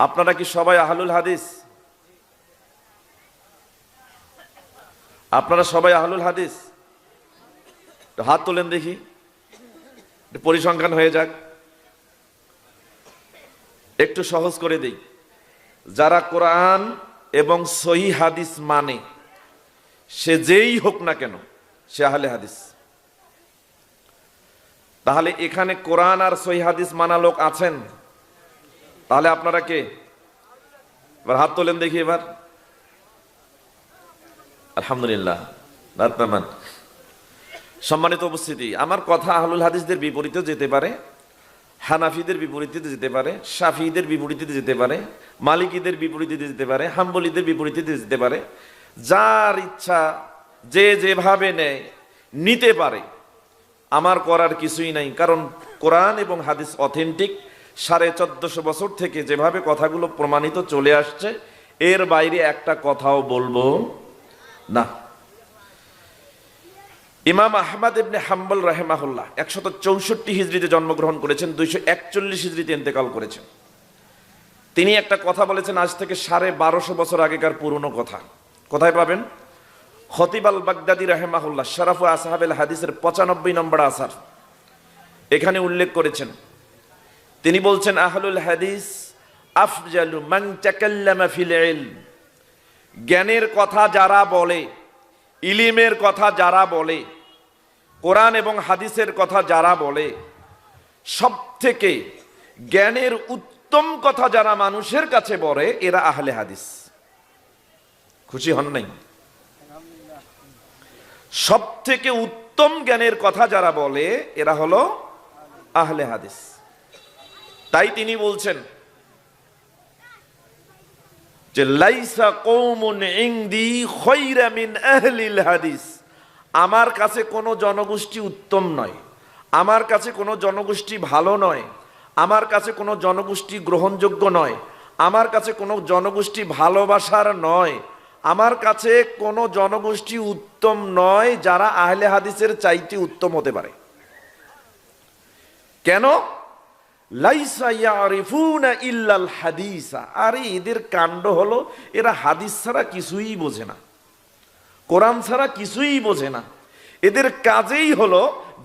আপনারা কি সবাই আহলুল হাদিস? আপনারা সবাই আহলুল হাদিস? হাত তোলেন দেখি, পরিসংখ্যান হয়ে যাক। একটু সহজ করে দেই, যারা কোরআন এবং সহিহ হাদিস মানে, সে যেই হোক না কেন সে আহলে হাদিস। তাহলে এখানে কোরআন আর সহিহ হাদিস মানা লোক আছেন? তাহলে আপনারা কে? এবার হাত তোলেন দেখি এবার। আলহামদুলিল্লাহ। সম্মানিত উপস্থিতি, আমার কথা আহলুল হাদিসদের বিপরীতে যেতে পারে, হানাফিদের বিপরীতে যেতে পারে, শাফিদের বিপরীতে যেতে পারে, মালিকিদের বিপরীতে যেতে পারে, হাম্বলীদের বিপরীতে যেতে পারে। যার ইচ্ছা যে যেভাবে নেয় নিতে পারে, আমার করার কিছুই নাই। কারণ কোরআন এবং হাদিস অথেন্টিক। 1450 বছর থেকে যেভাবে কথাগুলো প্রমাণিত চলে আসছে, এর বাইরে একটা কথাও বলবো না। ইমাম আহমদ ইবনে হাম্বল রাহিমাহুল্লাহ 164 হিজরিতে জন্মগ্রহণ করেছেন, 241 হিজরিতে ইন্তেকাল করেছেন। তিনি একটা কথা বলেছেন আজ থেকে 1250 বছর আগেকার পুরনো কথা। কোথায় পাবেন? খতিব আল বাগদাদি রাহিমাহুল্লাহ শরাফু আসহাবুল হাদিসের 95 নম্বর আসার, এখানে উল্লেখ করেছেন। তিনি বলছেন, আহলুল হাদিস আফজালু মান তাকাল্লামা ফিল ইলম। জ্ঞানের কথা যারা বলে, ইলিমের কথা যারা বলে, কোরআন এবং হাদিসের কথা যারা বলে, সব থেকে জ্ঞানের উত্তম কথা যারা মানুষের কাছে বলে, এরা আহলে হাদিস। খুশি হন নাই? সব থেকে উত্তম জ্ঞানের কথা যারা বলে, এরা হলো আহলে হাদিস। তাই তিনি বলছেন যে লাইসা কওমুন ইনদি খায়রা মিন আহলিল হাদিস। আমার কাছে কোনো জনগোষ্ঠী উত্তম নয়, আমার কাছে কোনো জনগোষ্ঠী ভালো নয়, আমার কাছে কোনো জনগোষ্ঠী গ্রহণযোগ্য নয়, আমার কাছে কোনো জনগোষ্ঠী ভালোবাসার নয়, আমার কাছে কোনো জনগোষ্ঠী উত্তম নয় যারা আহলে হাদিসের চাইতে উত্তম হতে পারে। কেন? লাইসা ইয়ারিফুনা ইল্লাল হাদিসা। আরে এদের কাণ্ড হলো, এরা হাদিস ছাড়া কিছুই বোঝে না, কোরআন ছাড়া কিছুই বোঝে না। এদের কাজেই হলো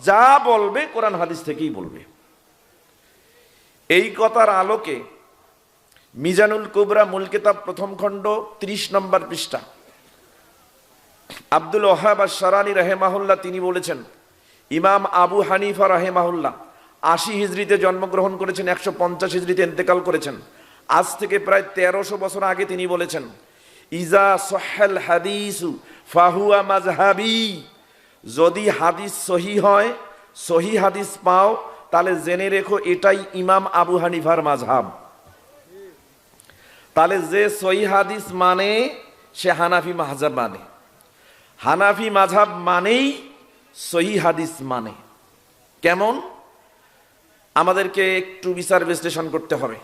যা বলবে কোরআন হাদিস থেকেই বলবে। এই কথার আলোকে মিজানুল কুবরা মূল কিতাব প্রথম খণ্ড 30 নম্বর পৃষ্ঠা আব্দুল ওয়াহাব আশ-শারানি রাহিমাহুল্লাহ তিনি বলেছেন, ইমাম আবু হানিফা রাহিমাহুল্লাহ 80 হিজরিতে জন্মগ্রহণ করেছেন, 150 হিজরিতে ইন্তেকাল করেছেন। আজ থেকে প্রায় 1300 বছর আগে তিনি বলেছেন, ইজা সহল হাদিসু ফাহুয়া মাজহাবি। যদি হাদিস সহি হয়, সহি হাদিস পাও, তাহলে জেনে রেখো এটাই ইমাম আবু হানিফার মাযহাব। তাহলে যে সহি হাদিস মানে সে হানাফি মাযহাব মানে, হানাফি মাযহাব মানেই সহি হাদিস মানে। কেমন? আমাদেরকে একটু বিচার বিশ্লেষণ করতে হবে।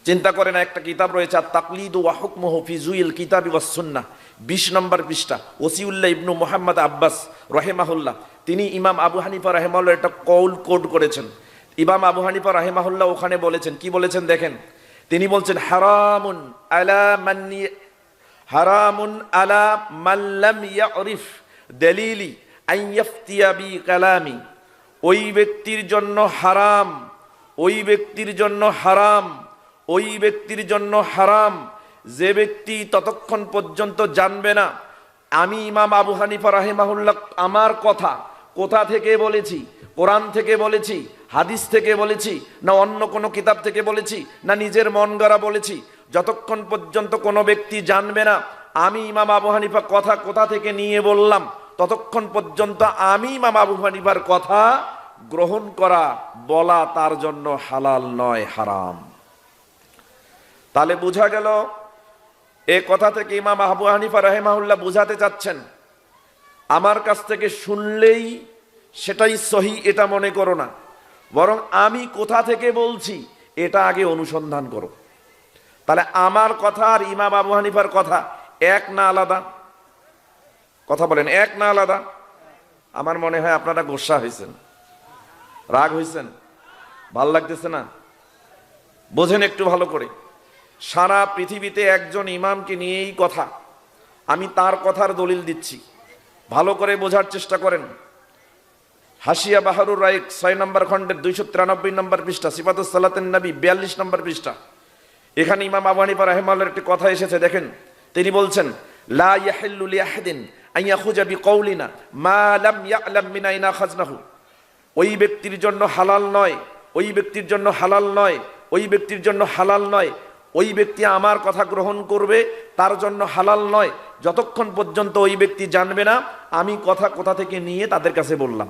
চিন্তা করেন, একটা কিতাব রয়েছে আত-তাকলিদ ওয়া হুকমুহু ফি যুইল কিতাবি ওয়াস সুন্নাহ, 20 নম্বর পৃষ্ঠা। ওসিউল্লাহ ইবনু মুহাম্মদ আব্বাস রাহিমাহুল্লাহ তিনি ইমাম আবু হানিফা রাহিমাহুল্লাহ একটা কওল কোড করেছেন। ইমাম আবু হানিফা রাহিমাহুল্লাহ ওখানে বলেছেন, কি বলেছেন দেখেন। তিনি বলছেন, হারামুন আলা মান লাম ইয়ারিফ দালিলি আন ইয়াফতিয়া বি কালামি। ওই ব্যক্তির জন্য হারাম, ওই ব্যক্তির জন্য হারাম, ওই ব্যক্তির জন্য হারাম যে ব্যক্তি ততক্ষণ পর্যন্ত জানবে না আমি ইমাম আবু হানিফা রাহিমাহুল্লাহ আমার কথা কোথা থেকে বলেছি, কোরআন থেকে বলেছি, হাদিস থেকে বলেছি, না অন্য কোনো কিতাব থেকে বলেছি, না নিজের মন গড়া বলেছি। যতক্ষণ পর্যন্ত কোনো ব্যক্তি জানবে না আমি ইমাম আবু হানিফা কথা কোথা থেকে নিয়ে বললাম, ততক্ষণ পর্যন্ত আমি ইমাম আবু হানিফার কথা গ্রহণ করা, বলা তার জন্য হালাল নয়, হারাম। তাহলে বোঝা গেল, এ কথা থেকে ইমাম আবু হানিফা রাহিমাহুল্লাহ বুঝাতে চাচ্ছেন, আমার কাছ থেকে শুনলেই সেটাই সহি এটা মনে করো না, বরং আমি কোথা থেকে বলছি এটা আগে অনুসন্ধান করো। তাহলে আমার কথা আর ইমাম আবু হানিফার কথা এক না আলাদা? কথা বলেন, এক না আলাদা? আমার মনে হয় আপনারা গোসা হয়েছেন, রাগ হয়েছেন, ভাল লাগতেছে না। বোঝেন একটু ভালো করে। সারা পৃথিবীতে একজন ইমামকে নিয়েই কথা, আমি তার কথার দলিল দিচ্ছি, ভালো করে বোঝার চেষ্টা করেন। হাসিয়া বাহারুর রায়েক 6 নম্বর খণ্ডের 293 নম্বর পৃষ্ঠা, সিফাতুস সালাতেন নবী 42 নম্বর পৃষ্ঠা। এখানে ইমাম আবু হানিফা রাহিমাহুল্লাহর একটি কথা এসেছে, দেখেন তিনি বলছেন, লা ইয়াহিল্লু লিআহাদিন আন ইয়াখুজা বিকাউলিনা মা লাম ইয়ালাম মিন আইনা খাজনাহু। ওই ব্যক্তির জন্য হালাল নয়, ওই ব্যক্তির জন্য হালাল নয়, ওই ব্যক্তির জন্য হালাল নয়, ওই ব্যক্তি আমার কথা গ্রহণ করবে তার জন্য হালাল নয় যতক্ষণ পর্যন্ত ওই ব্যক্তি জানবে না আমি কথা কোথা থেকে নিয়ে তাদের কাছে বললাম।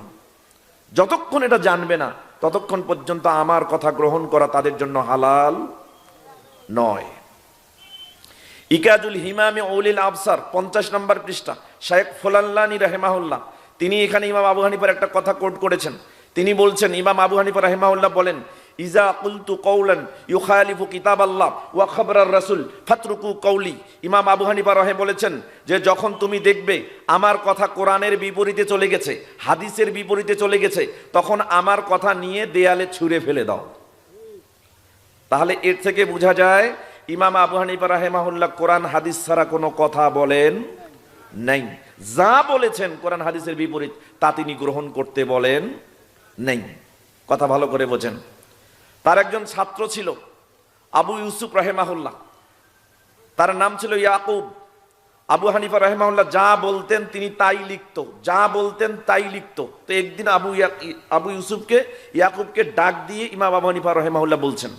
যতক্ষণ এটা জানবে না ততক্ষণ পর্যন্ত আমার কথা গ্রহণ করা তাদের জন্য হালাল নয়। ইকাজুল হিমামে উলিল আবসার 50 নম্বর পৃষ্ঠা, শায়েখ ফুলাল্লানি রাহিমাহুল্লাহ তিনি এখানে ইমাম আবু হানিফার একটা কথা কোট করেছেন। তিনি বলছেন, ইমাম আবু হানিফা রাহিমাহুল্লাহ বলেন, ইজা কুলতু কওলান ইউখালিফু কিতাবাল্লাহ ওয়া খাবরার রাসূল ফাতরুকু কওলি। ইমাম আবু হানিফা বলেছেন যে যখন তুমি দেখবে আমার কথা কোরআনের বিপরীতে চলে গেছে, হাদিসের বিপরীতে চলে গেছে, তখন আমার কথা নিয়ে দেয়ালে ছুঁড়ে ফেলে দাও। তাহলে এর থেকে বোঝা যায় ইমাম আবু হানিফা রাহিমাহুল্লাহ কোরআন হাদিস ছাড়া কোনো কথা বলেন নাই। যা বলেছেন কোরআন হাদিসের বিপরীত তা তিনি গ্রহণ করতে বলেন নাই। কথা ভালো করে বোঝেন। তার একজন ছাত্র ছিল আবু ইউসুফ রাহিমাহুল্লাহ, তার নাম ছিল ইয়াকুব। আবু হানিফা রাহিমাহুল্লাহ যা বলতেন তিনি তাই লিখতো, যা বলতেন তাই লিখতো। তো একদিন আবু ইউসুফকে ইয়াকুবকে ডাক দিয়ে ইমাম আবু হানিফা রাহিমাহুল্লাহ বলছেন,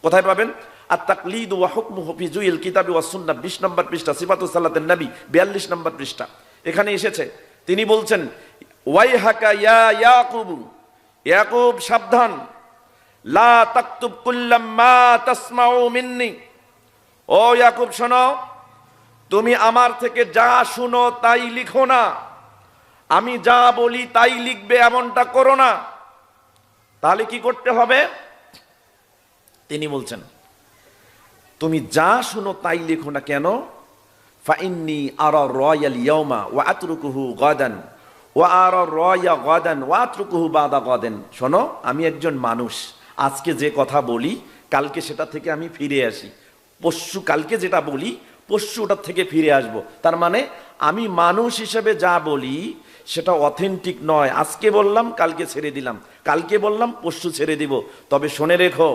কোথায় পাবেন? আত-তাকলিদ ওয়া হুকমুহু ফি যুইল কিতাবি ওয়াস সুন্নাহ 20 নম্বর পৃষ্ঠা, সিফাতুস সালাতিন নবী 42 নম্বর পৃষ্ঠা। এখানে এসেছে, তিনি বলছেন, ওয়াইহাকা ইয়া ইয়াকুব, ইয়াকুব সাবধান, লা তাকতুব কুল্লাম মা তাসমাউ মিন্নি। ও ইয়াকুব শোনো, তুমি আমার থেকে যা শুনো তাই লিখো না, আমি যা বলি তাই লিখবে এমনটা করো না। তাহলে কি করতে হবে? তিনি বলছেন, তুমি যা শুনো তাই লিখো না কেন? ফাইন্নি আরা রায়াল ইয়াউমা ওয়া আতরুকুহু গাদান ওয়া আরা রায়া গাদান ওয়া আতরুকুহু বাদা গাদান। শোনো, আমি একজন মানুষ, আজকে যে কথা বলি কালকে সেটা থেকে আমি ফিরে আসি, পরশু কালকে যেটা বলি পরশু ওটার থেকে ফিরে আসব। তার মানে আমি মানুষ হিসেবে যা বলি সেটা অথেন্টিক নয়। আজকে বললাম কালকে ছেড়ে দিলাম, কালকে বললাম পরশু ছেড়ে দিব। তবে শুনে রেখো,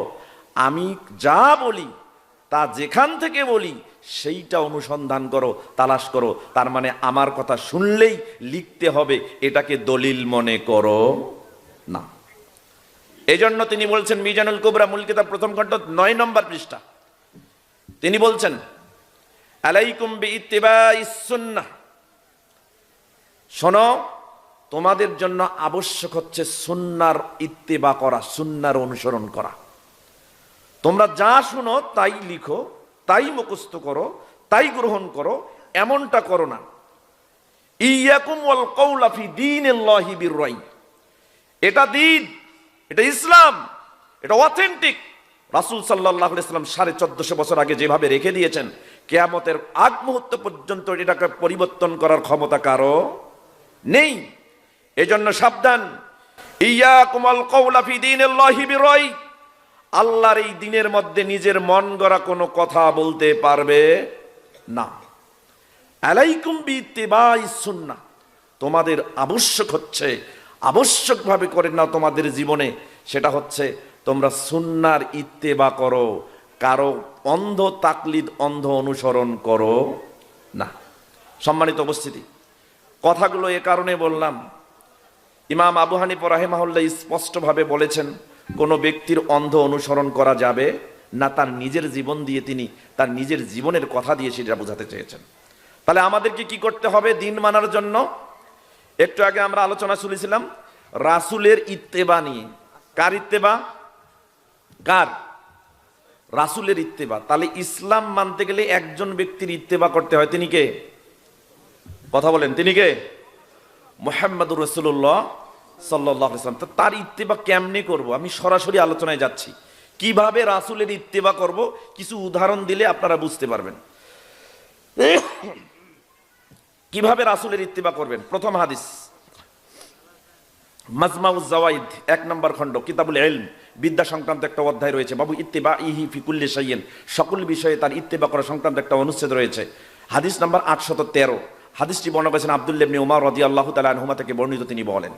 আমি যা বলি তা যেখান থেকে বলি সেইটা অনুসন্ধান করো, তালাশ করো। তার মানে আমার কথা শুনলেই লিখতে হবে, এটাকে দলিল মনে করো না। এই জন্য তিনি বলছেন, মিজানুল কুবরা মূল কিতাব 1ম খণ্ড 9 নম্বর পৃষ্ঠা, তিনি বলছেন, আলাইকুম বিইত্তিবাইস সুন্নাহ। শোনো, তোমাদের জন্য আবশ্যক হচ্ছে সুন্নাহর ইত্তেবা করা, সুন্নাহর অনুসরণ করা। তোমরা যা শুনো তাই লিখো, তাই মুখস্থ করো, তাই গ্রহণ করো, এমনটা করো না। ইয়াকুম ওয়াল কওলা ফি দীনিল্লাহি বিররাই। এটা দ্বীন, এটা ইসলাম, এটা অথেন্টিক। রাসূল সাল্লাল্লাহু আলাইহি ওয়াসাল্লাম 1450 বছর আগে যেভাবে রেখে দিয়েছেন, কিয়ামতের আগ মুহূর্ত পর্যন্ত এটাকে পরিবর্তন করার ক্ষমতা কারো নেই। এজন্য সাবধান, ইয়াকুম ওয়াল কওলা ফি দীনিল্লাহি বিররাই। আল্লাহর এই দিনের মধ্যে নিজের মন গড়া কোনো কথা বলতে পারবে না। আলাইকুম বিইত্তিবাইস সুন্নাহ। তোমাদের আবশ্যক হচ্ছে, আবশ্যকভাবে করে না তোমাদের জীবনে, সেটা হচ্ছে তোমরা সুন্নাহর ইত্তেবা করো, কারো অন্ধ তাকলিদ, অন্ধ অনুসরণ করো না। সম্মানিত উপস্থিতি, কথাগুলো এ কারণে বললাম, ইমাম আবু হানিফা রাহিমাহুল্লাহ স্পষ্টভাবে বলেছেন কোনো ব্যক্তির অন্ধ অনুসরণ করা যাবে না, তার নিজের জীবন দিয়ে তিনি তার নিজের জীবনের কথা দিয়ে সেটা বোঝাতে চেয়েছেন। তাহলে আমাদেরকে কি করতে হবে দিন মানার জন্য? একটু আগে আমরা আলোচনা শুনেছিলাম রাসূলের ইত্তেবা নিয়ে। কার ইত্তেবা? কার? রাসূলের ইত্তেবা। তাহলে ইসলাম মানতে গেলে একজন ব্যক্তির ইত্তেবা করতে হয়, তিনি কে? কথা বলেন, তিনি কে? মুহাম্মদুর রাসূলুল্লাহ সাল্লাল্লাহু আলাইহি ওয়াসাল্লাম। তার ইত্তেবা কেমনে করব? আমি সরাসরি আলোচনায় যাচ্ছি, কিভাবে রাসূলের ইত্তেবা করব কিছু উদাহরণ দিলে আপনারা বুঝতে পারবেন কিভাবে রাসূলের ইত্তেবা করবেন। প্রথম হাদিস, মাজমাউজ জাওয়াইদ 1 নম্বর খণ্ড, কিতাবুল ইলম বিদ্যা সংক্রান্ত একটা অধ্যায় রয়েছে, বাবু ইত্তিবাইহি ফি কুল্লি শাইইন, সকল বিষয়ে তার ইত্তেবা করা সংক্রান্ত একটা অনুচ্ছেদ রয়েছে। হাদিস নাম্বার 813, হাদিসটি বর্ণনা করেছেন আব্দুল্লাহ ইবনে উমর রাদিয়াল্লাহু তাআলা আনহুমা থেকে বর্ণিত। তিনি বলেন,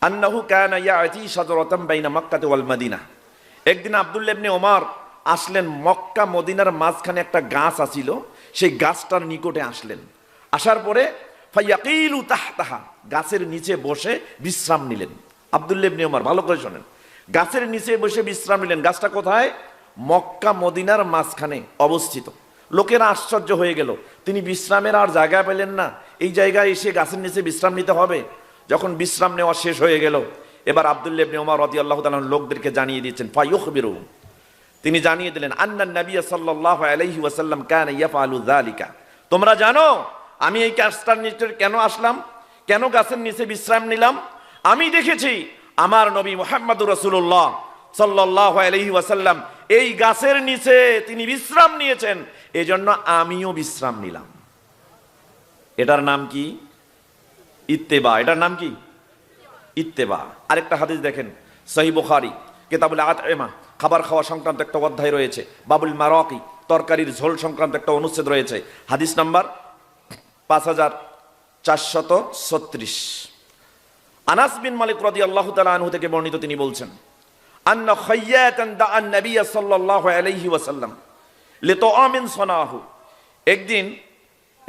আন্নাহু কানা ইয়াতি শাজরাতাম বাইনা মক্কাহ ওয়াল মদিনা। একদিন আব্দুল্লাহ ইবনে উমর আসলেন, মক্কা মদিনার মাঝখানে একটা গাছ আছিল, সেই গাছটার নিকটে আসলেন। আসার পরে ফায়াকিলু তাহতাহা, গাছের নিচে বসে বিশ্রাম নিলেন। আব্দুল্লাহ ইবনে উমর, ভালো করে শোনেন, গাছের নিচে বসে বিশ্রাম নিলেন। গাছটা কোথায়? মক্কা মদিনার মাঝখানে অবস্থিত। লোকেরা আশ্চর্য হয়ে গেল, তিনি বিশ্রামের আর জায়গা পেলেন না, এই জায়গায় এসে গাছের নিচে বিশ্রাম নিতে হবে। যখন বিশ্রাম নেওয়া শেষ হয়ে গেল, এবার আব্দুল্লাহ ইবনে উমর রাদিয়াল্লাহু তাআলা লোকদেরকে জানিয়ে দিয়েছেন, ফায়ুখবিরু, তিনি জানিয়ে দিলেন, আন্নান নবী সাল্লাল্লাহু আলাইহি ওয়াসাল্লাম কানা ইয়াফআলু যালিকা, তোমরা জানো আমি এই গাছটার নিচে কেন আসলাম, কেন গাছের নিচে বিশ্রাম নিলাম? আমি দেখেছি আমার নবী মুহাম্মদুর রাসূলুল্লাহ সাল্লাল্লাহু আলাইহি ওয়াসাল্লাম এই গাছের নিচে তিনি বিশ্রাম নিয়েছেন, এজন্য আমিও বিশ্রাম নিলাম। এটার নাম কি? ইত্তেবা। এটার নাম কি? ইত্তেবা। আরেকটা হাদিস দেখেন, সহিহ বুখারী কিতাবুল আতইমা, খাবার খাওয়া সংক্রান্ত একটা অধ্যায় রয়েছে। বাবুল মারাকি, তরকারির ঝোল সংক্রান্ত একটা অনুচ্ছেদ রয়েছে। হাদিস নাম্বার 5436। আনাস বিন মালিক রাদিয়াল্লাহু তাআলা আনহু থেকে বর্ণিত, তিনি বলছেন, আন্না খায়য়াতান দাআন নবী সাল্লাল্লাহু আলাইহি ওয়াসাল্লাম লিতুআমিন সানাহু। একদিন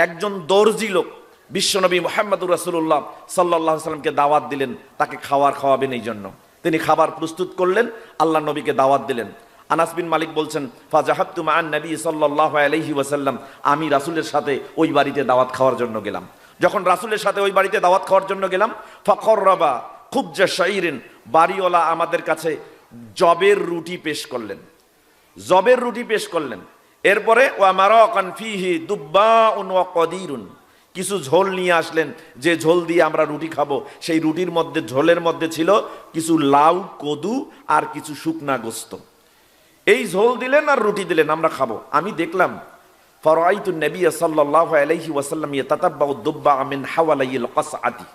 একজন দর্জি লোক বিশ্বনবী মুহাম্মদুর রাসূলুল্লাহ সাল্লাল্লাহু আলাইহি ওয়াসাল্লামকে দাওয়াত দিলেন, তাকে খাওয়াবেন এই জন্য। তিনি খাবার প্রস্তুত করলেন, আল্লাহ নবীকে দাওয়াত দিলেন। আনাস বিন মালিক বলছেন, ফাজাহাবতু মা'আন নবী সাল্লাল্লাহু আলাইহি ওয়াসাল্লাম, আমি রাসূলের সাথে ওই বাড়িতে দাওয়াত খাওয়ার জন্য গেলাম। যখন রাসূলের সাথে ওই বাড়িতে দাওয়াত খাওয়ার জন্য গেলাম, ফাকররাবা খুবজা শাইরিন, বাড়িওয়ালা আমাদের কাছে জবের রুটি পেশ করলেন, জবের রুটি পেশ করলেন। এরপরে ওয়া মারাকান ফিহি দুব্বাউন ওয়া কদিরুন, কিছু ঝোল নিয়ে আসলেন, যে ঝোল দিয়ে আমরা রুটি খাবো। সেই রুটির মধ্যে, ঝোলের মধ্যে ছিল কিছু লাউ, কদু আর কিছু শুকনা গোস্ত। এই ঝোল দিলেন আর রুটি দিলেন, আমরা খাবো। আমি দেখলাম, ফারাআইতুন নবী সাল্লাল্লাহু আলাইহি ওয়াসাল্লাম ইয়াতাতাব্বাউ দুব্বা মিন হাওয়ালাইল কাসআতি,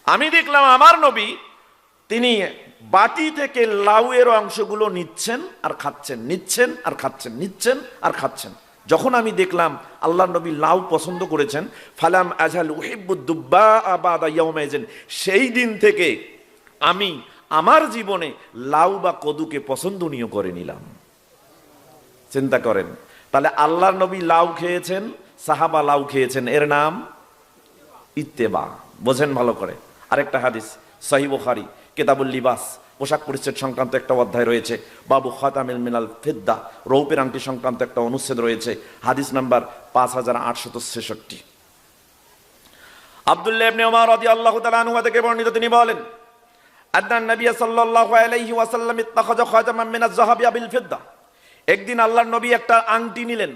আমি দেখলাম আমার নবী তিনি বাটি থেকে লাউয়ের অংশগুলো নিচ্ছেন আর খাচ্ছেন, নিচ্ছেন আর খাচ্ছেন, নিচ্ছেন আর খাচ্ছেন। যখন আমি দেখলাম আল্লাহ নবী লাউ পছন্দ করেছেন, ফালাম আজহাল উহিব্বুদ দুব্বা বাদা ইয়াউমাইজিন, সেই দিন থেকে আমি আমার জীবনে লাউ বা কদুকে পছন্দনীয় করে নিলাম। চিন্তা করেন, তাহলে আল্লাহ নবী লাউ খেয়েছেন, সাহাবা লাউ খেয়েছেন, এর নাম ইত্তেবা। বোঝেন ভালো করে। আরেকটা হাদিস, সহিহ বুখারী কিতাবুল লিবাস, পোশাক পরিচ্ছদ সংক্রান্ত একটা অধ্যায় রয়েছে। বাবু খাতামিল মিনাল ফিদ্দা, রৌপের আংটি সংক্রান্ত একটা অনুচ্ছেদ রয়েছে। হাদিস নাম্বার 5866। আব্দুল্লাহ ইবনে উমর রাদিয়াল্লাহু তাআলা আনহু থেকে বর্ণিত, তিনি বলেন, আদনান নবী সাল্লাল্লাহু আলাইহি ওয়াসাল্লাম ইত্তাখাযা খাতামান মিনাজ যাহাবি বিল ফিদ্দা, একদিন আল্লাহর নবী একটা আংটি নিলেন,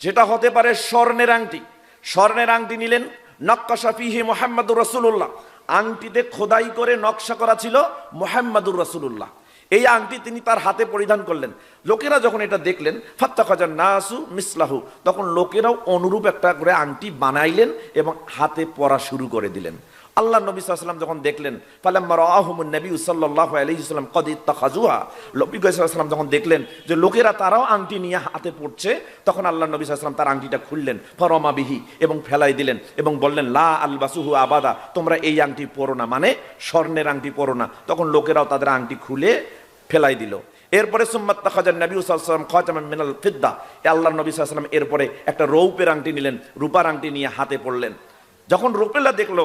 যেটা হতে পারে স্বর্ণের আংটি। স্বর্ণের আংটি নিলেন, নক্কাশা ফিহি মুহাম্মাদুর রাসূলুল্লাহ, আংটিতে খোদাই করে নকশা করা ছিল মুহাম্মাদুর রাসূলুল্লাহ। এই আংটি তিনি তার হাতে পরিধান করলেন। লোকেরা যখন এটা দেখলেন, ফাত্তাখাজান নাসু মিসলাহু, তখন লোকেরাও অনুরূপ একটা করে আংটি বানাইলেন এবং হাতে পরা শুরু করে দিলেন। আল্লাহ নবী সাল্লাল্লাহু আলাইহি ওয়াসাল্লাম যখন দেখলেন, ফালাম্মা রাআহুমুন নবী সাল্লাল্লাহু আলাইহি ওয়াসাল্লাম ক্বাদ ইত্তাখাযুহা, নবী সাল্লাল্লাহু আলাইহি ওয়াসাল্লাম যখন দেখলেন যে লোকেরা তারাও আংটি নিয়ে হাতে পড়ছে, তখন আল্লাহ নবী সাল্লাল্লাহু আলাইহি ওয়াসাল্লাম তার আংটিটা খুললেন, ফারামা বিহি, এবং ফেলাই দিলেন এবং বললেন, লা আলবাসুহু আবাদা, তোমরা এই আংটি পরো না, মানে স্বর্ণের আংটি পরো না। তখন লোকেরাও তাদের আংটি খুলে ফেলাই দিল। এরপরে সুম্মাত তাখাজান নবী সাল্লাল্লাহু আলাইহি ওয়াসাল্লাম খাতামান মিনাল ফিদ্দা, আল্লাহ নবী সাল্লাল্লাহু আলাইহি ওয়াসাল্লাম এরপরে একটা রৌপের আংটি নিলেন, রূপার আংটি নিয়ে হাতে পড়লেন। যখন রূপেলা দেখলো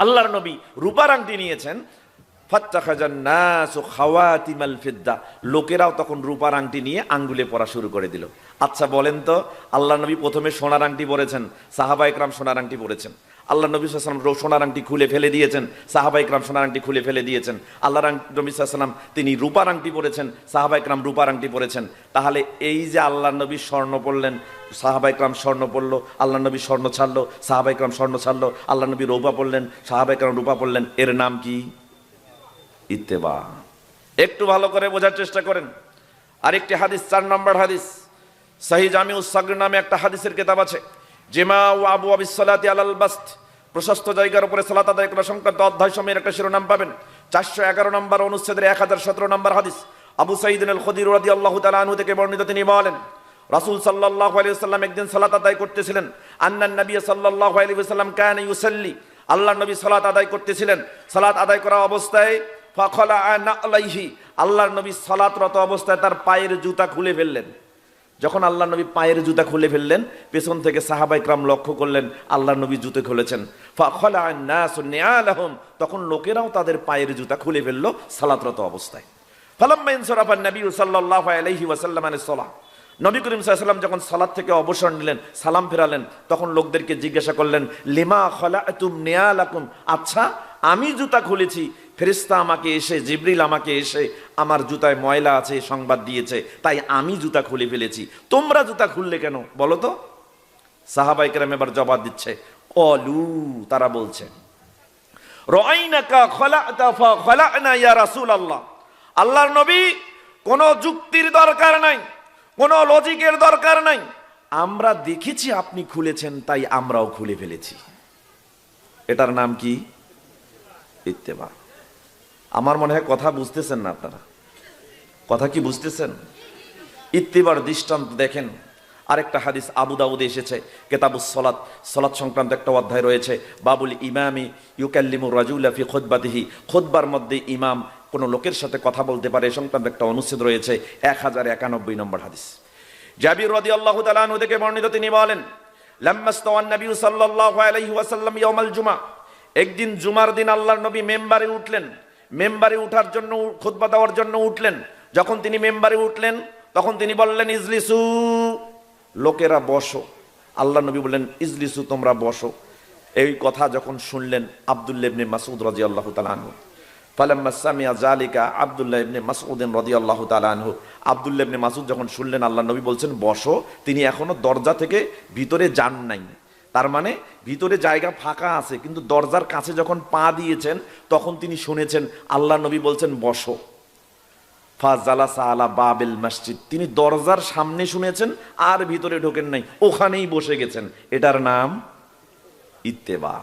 আল্লাহর নবী রূপার আংটি নিয়েছেন, ফাত্তাখাজান নাসু খাওয়াতিমাল ফিদ্দা, লোকেরাও তখন রূপার আংটি নিয়ে আঙ্গুলে পরা শুরু করে দিল। আচ্ছা বলেন তো, আল্লাহ নবী প্রথমে সোনার আংটি পরেছেন, সাহাবা ইকরাম সোনার আংটি পরেছেন। আল্লাহ নবী সাল্লাল্লাহু আলাইহি ওয়াসাল্লাম সোনার আংটি খুলে ফেলে দিয়েছেন, সাহাবা ইকরাম সোনার আংটি খুলে ফেলে দিয়েছেন। আল্লাহ নবী সাল্লাল্লাহু আলাইহি ওয়াসাল্লাম তিনি রূপার আংটি পরেছেন, সাহাবা ইকরাম রূপার আংটি পরেছেন। তাহলে এই যে আল্লাহ নবী স্বর্ণ পরলেন, সাহাবা ইকরাম স্বর্ণ পরলো, আল্লাহ নবী স্বর্ণ ছাড়লো, সাহাবা ইকরাম স্বর্ণ ছাড়লো, আল্লাহ নবী রূপা পরলেন, সাহাবা ইকরাম রূপা পরলেন, এর নাম কি? ইত্তেবা। একটু ভালো করে বোঝার চেষ্টা করেন। আরেকটি হাদিস, 4 নম্বর হাদিস, সহিহ জামিউস সাগীর নামে একটা হাদিসের কিতাব আছে। জিমা ওয়া আবওয়াবিস সালাতি আলাল বাসত, প্রশস্ত জায়গার উপরে সালাত আদায় করা সংক্রান্ত অধ্যায় সময়ের একটা শিরোনাম পাবেন। 411 নম্বর অনুচ্ছেদের 1017 নম্বর হাদিস, আবু সাঈদ আল খুদরি রাদিয়াল্লাহু তাআলা আনহু থেকে বর্ণিত, তিনি বলেন রাসূল সাল্লাল্লাহু আলাইহি ওয়াসাল্লাম একদিন সালাত আদায় করতেছিলেন। আন্নান নবী সাল্লাল্লাহু আলাইহি ওয়াসাল্লাম কানা ইউসাল্লি, আল্লাহর নবী সালাত আদায় করতেছিলেন। সালাত আদায় করা অবস্থায় ফাখলাআ নালাইহি, আল্লাহর নবী সালাতরত অবস্থায় তার পায়ের জুতা খুলে ফেললেন। যখন আল্লাহর নবী পায়ের জুতা খুলে ফেললেন, পেছন থেকে সাহাবায়ে কেরাম লক্ষ্য করলেন আল্লাহর নবী জুতা খুলেছেন। ফাখলাআ নাসু নিআলাহুম, তখন লোকেরাও তাদের পায়ের জুতা খুলে ফেললো সালাতরত অবস্থায়। ফালাম্মা ইনসারাফা নবী সাল্লাল্লাহু আলাইহি ওয়াসাল্লাম আনিস সালাহ, নবী করিম সাল্লাল্লাহু আলাইহি ওয়াসাল্লাম যখন সালাত থেকে অবসর নিলেন, সালাম ফেরালেন, তখন লোকদেরকে জিজ্ঞাসা করলেন লিমা খলাতুম নিয়ালাকুম, আচ্ছা আমি জুতা খুলেছি, ফেরেশতা আমাকে এসে, জিবরিল আমাকে এসে আমার জুতায় ময়লা আছে সংবাদ দিয়েছে, তাই আমি জুতা খুলে ফেলেছি, তোমরা জুতা খুললে কেন বলো তো? সাহাবায়ে কেরাম এবার জবাব দিচ্ছে, ক্বালু, তারা বলছে রাআইনাকা খলাতা ফাখলানা ইয়া রাসূলুল্লাহ, আল্লাহর নবী কোনো যুক্তির দরকার নাই, কোনো লজিকের দরকার নাই, আমরা দেখেছি আপনি খুলেছেন তাই আমরাও খুলে ফেলেছি। এটার নাম কি? ইত্তেবা। আমার মনে হয় কথা বুঝতেছেন না আপনারা, কথা কি বুঝতেছেন? ইত্তেবার দৃষ্টান্ত দেখেন। আরেকটা হাদিস আবু দাউদে এসেছে, কিতাবুস সালাত, সালাত সংক্রান্ত একটা অধ্যায় রয়েছে, বাবুল ইমামি ইউকাল্লিমুর রাজুলা ফি খুতবাতিহি, খুতবার মধ্যে ইমাম কোন লোকের সাথে কথা বলতে পারে সংক্রান্ত একটা অনুচ্ছেদ রয়েছে, 1091 নম্বর হাদিস। জাবির রাদিয়াল্লাহু তাআলা আনহু থেকে বর্ণিত, তিনি বলেন লাম্মাস্তাওয়ান নবী সাল্লাল্লাহু আলাইহি ওয়াসাল্লাম ইয়াউমাল জুমআ, একদিন জুমার দিন আল্লাহর নবী মেম্বারে উঠলেন। মেম্বারে উঠার জন্য, খুতবা দেওয়ার জন্য উঠলেন। যখন তিনি মেম্বারে উঠলেন তখন তিনি বললেন ইজলিসু, লোকেরা বসো। আল্লাহর নবী বললেন ইজলিসু, তোমরা বসো। এই কথা যখন শুনলেন আব্দুল্লাহ ইবনে মাসউদ রাদিয়াল্লাহু তাআলা আনহু, ফালাম্মা সামিআ যালিকা আব্দুল্লাহ ইবনে মাসউদ রাদিয়াল্লাহু তাআলা আনহু, আব্দুল্লাহ ইবনে মাসউদ যখন শুনলেন আল্লাহর নবী বলছেন বসো, তিনি এখনো দরজা থেকে ভিতরে যান নাই, তার মানে ভিতরে জায়গা ফাঁকা আছে, কিন্তু দরজার কাছে যখন পা দিয়েছেন তখন তিনি শুনেছেন আল্লাহর নবী বলছেন বসো। ফাজালাসা আলা বাবিল মসজিদ, তিনি দরজার সামনে শুনেছেন আর ভিতরে ঢোকেন নাই, ওখানেই বসে গেছেন। এটার নাম ইত্তেবা।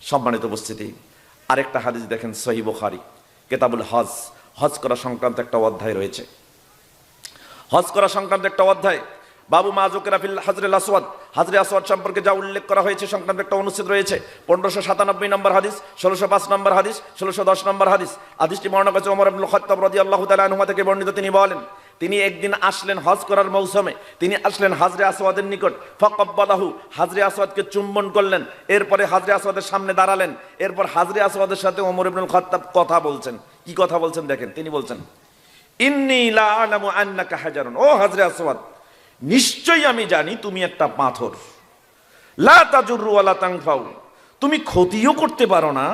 সম্মানিত উপস্থিতি, আরেকটা হাদিস দেখেন সহিহ বুখারী, কিতাবুল হজ, হজ করা সংক্রান্ত একটা অধ্যায় রয়েছে। হজ করা সংক্রান্ত একটা অধ্যায়, বাবু মা যুকিরা ফিল হাজরিল আসওয়াদ, হাজরে আসওয়াদ সম্পর্কে যা উল্লেখ করা হয়েছে সংক্রান্ত একটা অনুচ্ছেদ রয়েছে। 1597 নম্বর হাদিস, 1605 নম্বর হাদিস, 1610 নম্বর হাদিস। হাদিসটি বর্ণনা করেছে ওমর ইবনে খাত্তাব রাদিয়াল্লাহু তাআলা আনহু থেকে বর্ণিত, তিনি বলেন তিনি একদিন আসলেন হজ করার মৌসুমে, তিনি আসলেন হাজরে আসওয়াদের নিকট, ফাকাব্বালাহু, হাজরে আসওয়াদকে চুম্বন করলেন, এরপরে হাজরে আসওয়াদের সামনে দাঁড়ালেন, এরপর হাজরে আসওয়াদের সাথে ওমর ইবনে খাত্তাব কথা বলছেন। কি কথা বলছেন দেখেন, তিনি বলছেন ইন্নী লা আলামু আন্নাকা হাজারুন, ও হাজরে আসওয়াদ, নিশ্চয়ই আমি জানি তুমি একটা পাথর, লা তাজুরু ওয়ালা তানফাউ, তুমি ক্ষতিও করতে পারো না,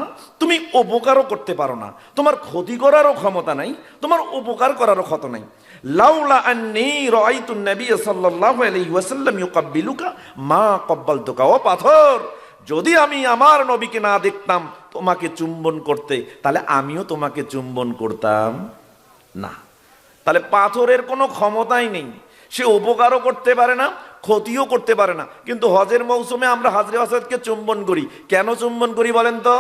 তুমি উপকারও করতে পারো না, তোমার ক্ষতি করারও ক্ষমতা নাই, তোমার উপকার করারও ক্ষমতা নাই। লাউলা আন্নী রাআইতুন নবী সাল্লাল্লাহু আলাইহি ওয়াসাল্লাম ইউকাব্বিলুকা মা ক্বাব্বালতুকা, ও পাথর, যদি আমি আমার নবীকে না দেখতাম তোমাকে চুম্বন করতে, তাহলে আমিও তোমাকে চুম্বন করতাম না। তাহলে পাথরের কোনো ক্ষমতাই নেই, সে উপকারও করতে পারে না, ক্ষতিও করতে পারে না। কিন্তু হজের মৌসুমে আমরা হাজরে আসওয়াদকে চুম্বন করি। কেন চুম্বন করি বলেন তো?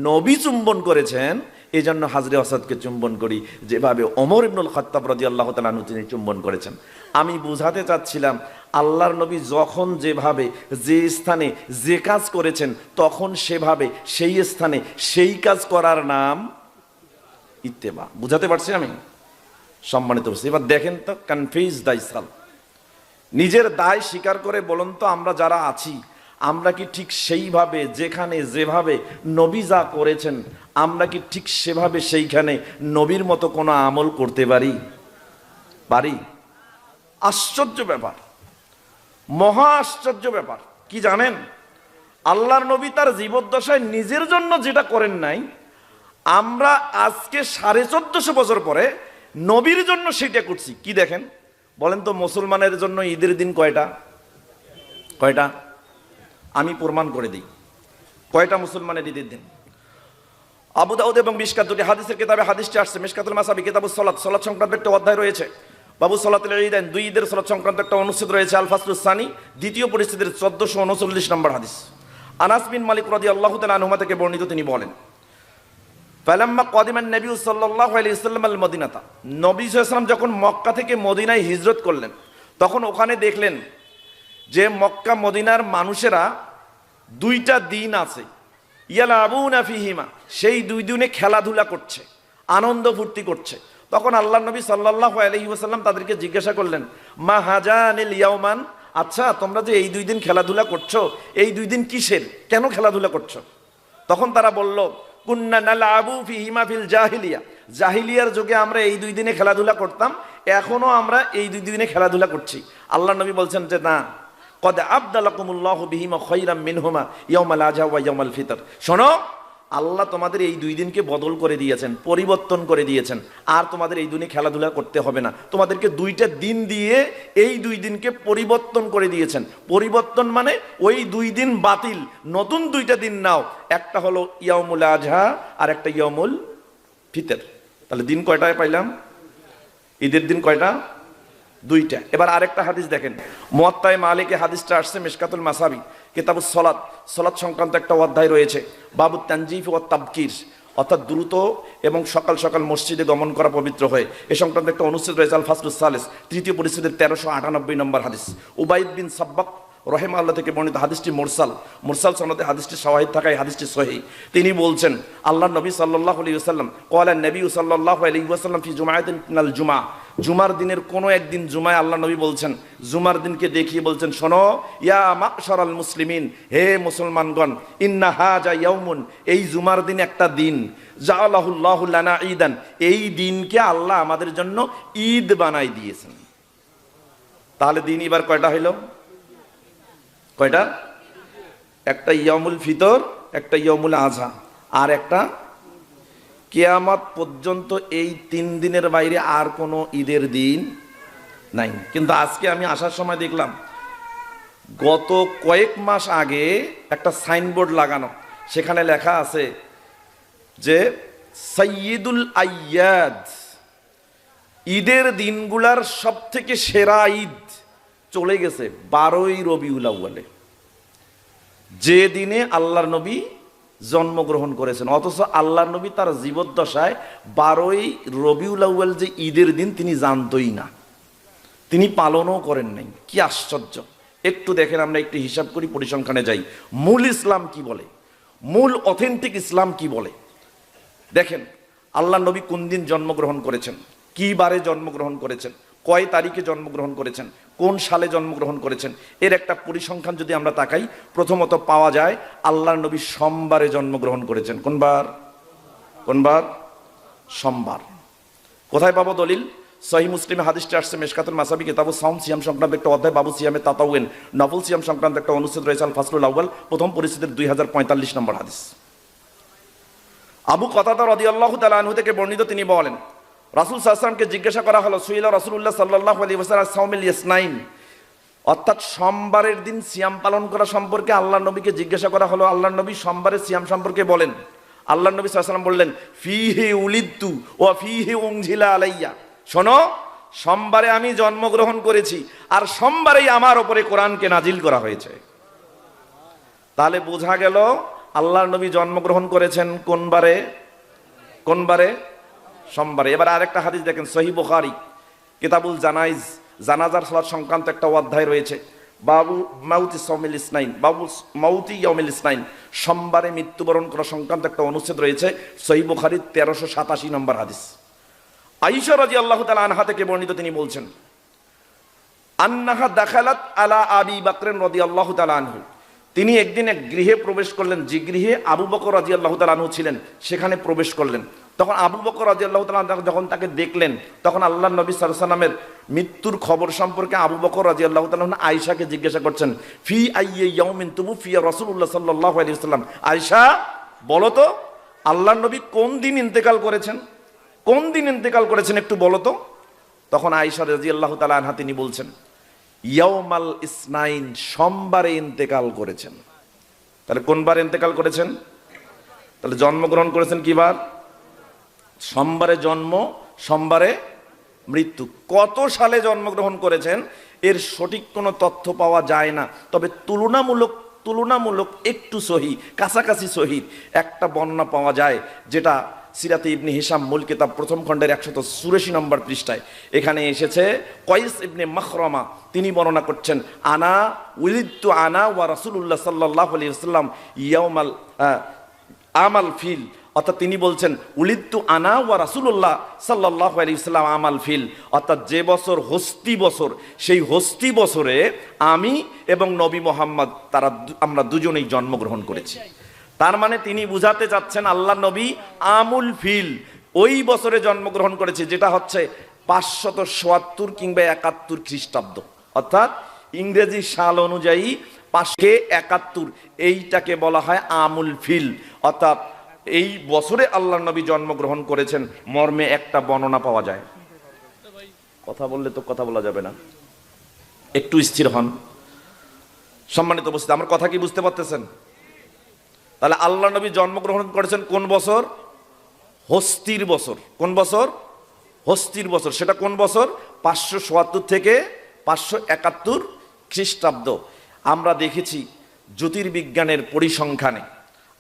নবী চুম্বন করেছেন, এই জন্য হাজরে আসওয়াদকে চুম্বন করি, যেভাবে ওমর ইবনুল খাত্তাব রাদিয়াল্লাহু তাআলা আনহু তিনি চুম্বন করেছেন। আমি বুঝাতে চাচ্ছিলাম আল্লাহর নবী যখন যেভাবে যে স্থানে যে কাজ করেছেন তখন সেভাবে সেই স্থানে সেই কাজ করার নাম ইত্তেবা। বুঝাতে পারছি আমি? সম্মানিত উপস্থিতি, এবার দেখেন তো, কনফিউজ দাইসাল, নিজের দায় স্বীকার করে বলুন তো, আমরা যারা আছি আমরা কি ঠিক সেইভাবে যেখানে যেভাবে নবী যা করেছেন আমরা কি ঠিক সেভাবে সেইখানে নবীর মতো কোনো আমল করতে পারি? পারি? আশ্চর্য ব্যাপার, মহা আশ্চর্য ব্যাপার কি জানেন, আল্লাহর নবী তার জীবদ্দশায় নিজের জন্য যেটা করেন নাই, আমরা আজকে 1450 বছর পরে নবীর জন্য সেটা করছি। কি দেখেন বলেন তো, মুসলমানের জন্য ঈদের দিন কয়টা? কয়টা? আমি প্রমাণ করে দিই কয়টা মুসলমানের ঈদের দিন। আবু দাউদ এবং মিশকাত, দুটি হাদিসের কিতাবে হাদিসটি আসছে। মিশকাতুল মাসাবি, কিতাবুস সালাত, সালাত সংক্রান্ত একটা অধ্যায় রয়েছে। বাবু সালাতুল ঈদাইন, দুই ঈদের সালাত সংক্রান্ত একটা অনুচ্ছেদ রয়েছে। আল ফাসলুস সানি, দ্বিতীয় পরিস্থিতির 1439 নম্বর হাদিস। আনাস বিন মালিক রাদিয়াল্লাহু তাআলা আনহু থেকে বর্ণিত, তিনি বলেন ফালাম্মা কদিমান নবী সাল্লাল্লাহু আলাইহি ওয়াসাল্লাম আল মদিনাতা, নবী সাল্লাল্লাহু আলাইহি ওয়াসাল্লাম যখন মক্কা থেকে মদিনায় হিজরত করলেন, তখন ওখানে দেখলেন যে মক্কা মদিনার মানুষেরা দুইটা দিন আছে, ইয়ালাবুনা ফিহিমা, সেই দুই দিনে খেলাধুলা করছে, আনন্দ ফুর্তি করছে। তখন আল্লাহ নবী সাল্লাল্লাহু আলাইহি ওয়াসাল্লাম তাদেরকে জিজ্ঞাসা করলেন, মা হাজানিল ইয়াওমান, আচ্ছা তোমরা যে এই দুই দিন খেলাধুলা করছো, এই দুই দিন কিসের, কেন খেলাধুলা করছো? তখন তারা বলল, কুন্না নালাবু ফিহিমা ফিল জাহিলিয়া, জাহিলিয়ার যুগে আমরা এই দুই দিনে খেলাধুলা করতাম, এখনো আমরা এই দুই দিনে খেলাধুলা করছি। আল্লাহ নবী বলছেন যে না, কদ আবদালাকুমুল্লাহু বিহিমা খায়রাম মিনহুমা ইয়াউমাল আযহা ওয়া ইয়াউমাল ফিতর, শোনো আল্লাহ তোমাদের এই দুই দিনকে বদল করে দিয়েছেন, পরিবর্তন করে দিয়েছেন, আর তোমাদের এই দিনে খেলাধুলা করতে হবে না, তোমাদেরকে দুইটা দিন দিয়ে এই দুই দিনকে পরিবর্তন করে দিয়েছেন। পরিবর্তন মানে ওই দুই দিন বাতিল, নতুন দুইটা দিন নাও, একটা হলো ইয়াউমুল আযহা আর একটা ইয়াউমুল ফিতর। তাহলে দিন কয়টায় পাইলাম? ঈদের দিন কয়টা? দুইটা। এবার আরেকটা হাদিস দেখেন, মুয়াত্তায়ে মালিকে হাদিসটা আসছে মিশকাতুল মাসাবি কিতাবুস সালাত, সালাত সংক্রান্ত একটা অধ্যায় রয়েছে, বাবু তানজিফ ওয়া তাবকির, অর্থাৎ দ্রুত এবং সকাল সকাল মসজিদে গমন করা পবিত্র হয়ে, এ সংক্রান্ত একটা অনুচ্ছেদ রয়েছে আল ফাসলুস সালিস, তৃতীয় পরিচ্ছেদের 1398 নম্বর হাদিস। উবাইদ বিন সাব্বাক রহিমাহুল্লাহ থেকে বর্ণিত, হাদিসটি মুরসাল সনদে হাদিসটি শাওয়াহিদ থাকায় হাদিসটি সহিহ। তিনি বলছেন, আল্লাহ নবী সাল্লাল্লাহু আলাইহি ওয়াসাল্লাম ক্বালা নবী সাল্লাল্লাহু আলাইহি ওয়াসাল্লাম ফি জুমআতিন মিনাল জুমআ, জুমার দিনের কোনো একদিন জুমায় আল্লাহ নবী বলছেন, জুমার দিনকে দেখিয়ে বলছেন, শোনো ইয়া মাশারাল মুসলিমিন, হে মুসলমানগণ, ইন্না হাজা ইয়াউমুন, এই জুমার দিন একটা দিন, জাআলাহুল্লাহু লানা ঈদান, এই দিনকে আল্লাহ আমাদের জন্য ঈদ বানাই দিয়েছেন। তাহলে দিন এবার কয়টা হইল? কয়টা? একটা ইয়ামুল ফিতর, একটা ইয়ামুল আযহা, আর একটা কিয়ামত পর্যন্ত এই 3 দিনের বাইরে আর কোনো ঈদের দিন নাই। কিন্তু আজকে আমি আসার সময় দেখলাম গত কয়েক মাস আগে একটা সাইনবোর্ড লাগানো, সেখানে লেখা আছে যে সাইয়্যিদুল আইয়াদ, ঈদের দিনগুলার সব থেকে সেরা ঈদ চলে গেছে 12ই রবিউল আউয়ালে, যে দিনে আল্লাহর নবী জন্মগ্রহণ করেছেন। অথচ আল্লাহর নবী তার জীবদ্দশায় 12ই রবিউল আউয়াল যে ঈদের দিন তিনি জানতই না, তিনি পালনও করেন নাই। কি আশ্চর্য! একটু দেখেন, আমরা একটু হিসাব করি, পরিসংখ্যানে যাই, মূল ইসলাম কি বলে, মূল অথেন্টিক ইসলাম কি বলে। দেখেন আল্লাহর নবী কোন দিন জন্মগ্রহণ করেছেন, কি বারে জন্মগ্রহণ করেছেন, কয় তারিখে জন্মগ্রহণ করেছেন, কোন সালে জন্মগ্রহণ করেছেন, এর একটা পরিসংখ্যান যদি আমরা তাকাই, প্রথমত পাওয়া যায় আল্লাহর নবী সোমবারে জন্মগ্রহণ করেছেন। কোন বার? কোন বার? সোমবার। কোথায় পাবো দলিল? সহিহ মুসলিমে হাদিসটি আসছে মিশকাতুল মাসাবি কিতাবুস সাওম, সিয়াম সংক্রান্ত একটা অধ্যায়, বাবু সিয়ামে তাতাউন, নফল সিয়াম সংক্রান্ত একটা অনুচ্ছেদ রয়েছে আল ফাসলুল আউয়াল, প্রথম পরিচ্ছেদের 2045 নম্বর হাদিস। আবু কতাদা রাদিয়াল্লাহু তাআলা আনহু থেকে বর্ণিত, তিনি বলেন, রাসূল সাল্লাল্লাহু আলাইহি ওয়াসাল্লামকে জিজ্ঞাসা করা হলো, সুইলা রাসূলুল্লাহ সাল্লাল্লাহু আলাইহি ওয়াসাল্লাম সাওমিল ইয়াসনাইন, অর্থাৎ সোমবারের দিন সিয়াম পালন করা সম্পর্কে আল্লাহর নবীকে জিজ্ঞাসা করা হলো। আল্লাহর নবী সোমবারের সিয়াম সম্পর্কে বলেন, আল্লাহর নবী সাল্লাল্লাহু আলাইহি ওয়াসাল্লাম বললেন, ফীহি উলিদতু ওয়া ফীহি উনজিলা আলাইয়া, শোনো সোমবারে আমি জন্মগ্রহণ করেছি, আর সোমবারেই আমার উপরে কোরআনকে নাজিল করা হয়েছে। তাহলে বোঝা গেল আল্লাহর নবী জন্মগ্রহণ করেছেন কোন বারে? কোন বারে? সোমবারে। এবার আরেকটা হাদিস দেখেন, সহিহ বুখারী কিতাবুল জানাইজ, জানাজার সালাত সংক্রান্ত একটা অধ্যায় রয়েছে, বাবু মাউতি সাওমিল ইসনাইন, বাবু মাউতি ইয়াউমিল ইসনাইন, সোমবারে মৃত্যুবরণ করা সংক্রান্ত একটা অনুচ্ছেদ রয়েছে, সহিহ বুখারীর 1387 নম্বর হাদিস। আয়েশা রাদিয়াল্লাহু তাআলা আনহা থেকে বর্ণিত, তিনি বলছেন, আন্নাহা দাখালাত আলা আবি বকর রাদিয়াল্লাহু তাআলা আনহু, তিনি একদিন এক গৃহে প্রবেশ করলেন, যে গৃহে আবু বকর রাদিয়াল্লাহু তাআলা আনহু ছিলেন, সেখানে প্রবেশ করলেন। তখন আবু বকর রাদিয়াল্লাহু তাআলা যখন তাকে দেখলেন, তখন আল্লাহর নবী সাল্লাল্লাহু আলাইহি ওয়াসাল্লামের মৃত্যুর খবর সম্পর্কে আবু বকর রাদিয়াল্লাহু তাআলা আয়েশাকে জিজ্ঞাসা করছেন, ফি আইয়ি ইয়াউমিন তুবফিয়া রাসূলুল্লাহ সাল্লাল্লাহু আলাইহি ওয়াসাল্লাম, আয়েশা বলো তো আল্লাহর নবী কোন দিন ইন্তেকাল করেছেন, কোন দিন ইন্তেকাল করেছেন একটু বলো তো। তখন আয়েশা রাদিয়াল্লাহু তাআলা আনহা তিনি বলছেন, ইয়াউমাল ইসনাইন, সোমবারে ইন্তেকাল করেছেন। তাহলে কোন বার ইন্তেকাল করেছেন? তাহলে জন্মগ্রহণ করেছেন কি বার? সোমবারে জন্ম, সোমবারে মৃত্যু। কত সালে জন্মগ্রহণ করেছেন এর সঠিক কোনো তথ্য পাওয়া যায় না, তবে তুলনামূলক একটু সহি, কাছাকাছি সহি একটা বর্ণনা পাওয়া যায়, যেটা সিরাতে ইবনে হিশাম মূল কিতাব প্রথম খণ্ডের 184 নম্বর পৃষ্ঠায় এখানে এসেছে, কয়েস ইবনে মাখরামা তিনি বর্ণনা করছেন, আনা উলিদতু আনা ওয়া রাসূলুল্লাহ সাল্লাল্লাহু আলাইহি ওয়াসাল্লাম ইয়াউমাল আমাল ফিল, অর্থাৎ তিনি বলছেন উলিদতু আনা ওয়া রাসূলুল্লাহ সাল্লাল্লাহু আলাইহি ওয়াসাল্লাম আমাল ফিল, অর্থাৎ যে বছর হস্তি বছর, সেই হস্তি বছরে আমি এবং নবী মুহাম্মদ আমরা দুজনেই জন্মগ্রহণ করেছি। তার মানে তিনি বুঝাতে চাচ্ছেন আল্লাহ নবী আমুল ফিল ওই বছরে জন্মগ্রহণ করেছে, যেটা হচ্ছে 577 কিংবা 71 খ্রিস্টাব্দ, অর্থাৎ ইংরেজি সাল অনুযায়ী 571, এইটাকে বলা হয় আমুল ফিল। অর্থাৎ এই বছরে আল্লাহ নবী জন্মগ্রহণ করেছেন মর্মে একটা বর্ণনা পাওয়া যায়। কথা বললে তো কথা বলা যাবে না, একটু স্থির হন। সম্মানিত উপস্থিতি, আমার কথা কি বুঝতে পারতেছেন? তাহলে আল্লাহ নবী জন্মগ্রহণ করেছেন কোন বছর? হস্তির বছর। কোন বছর? হস্তির বছর। সেটা কোন বছর? 577 থেকে 571 খ্রিস্টাব্দ। আমরা দেখেছি জ্যোতির্বিজ্ঞানের পরিসংখ্যানে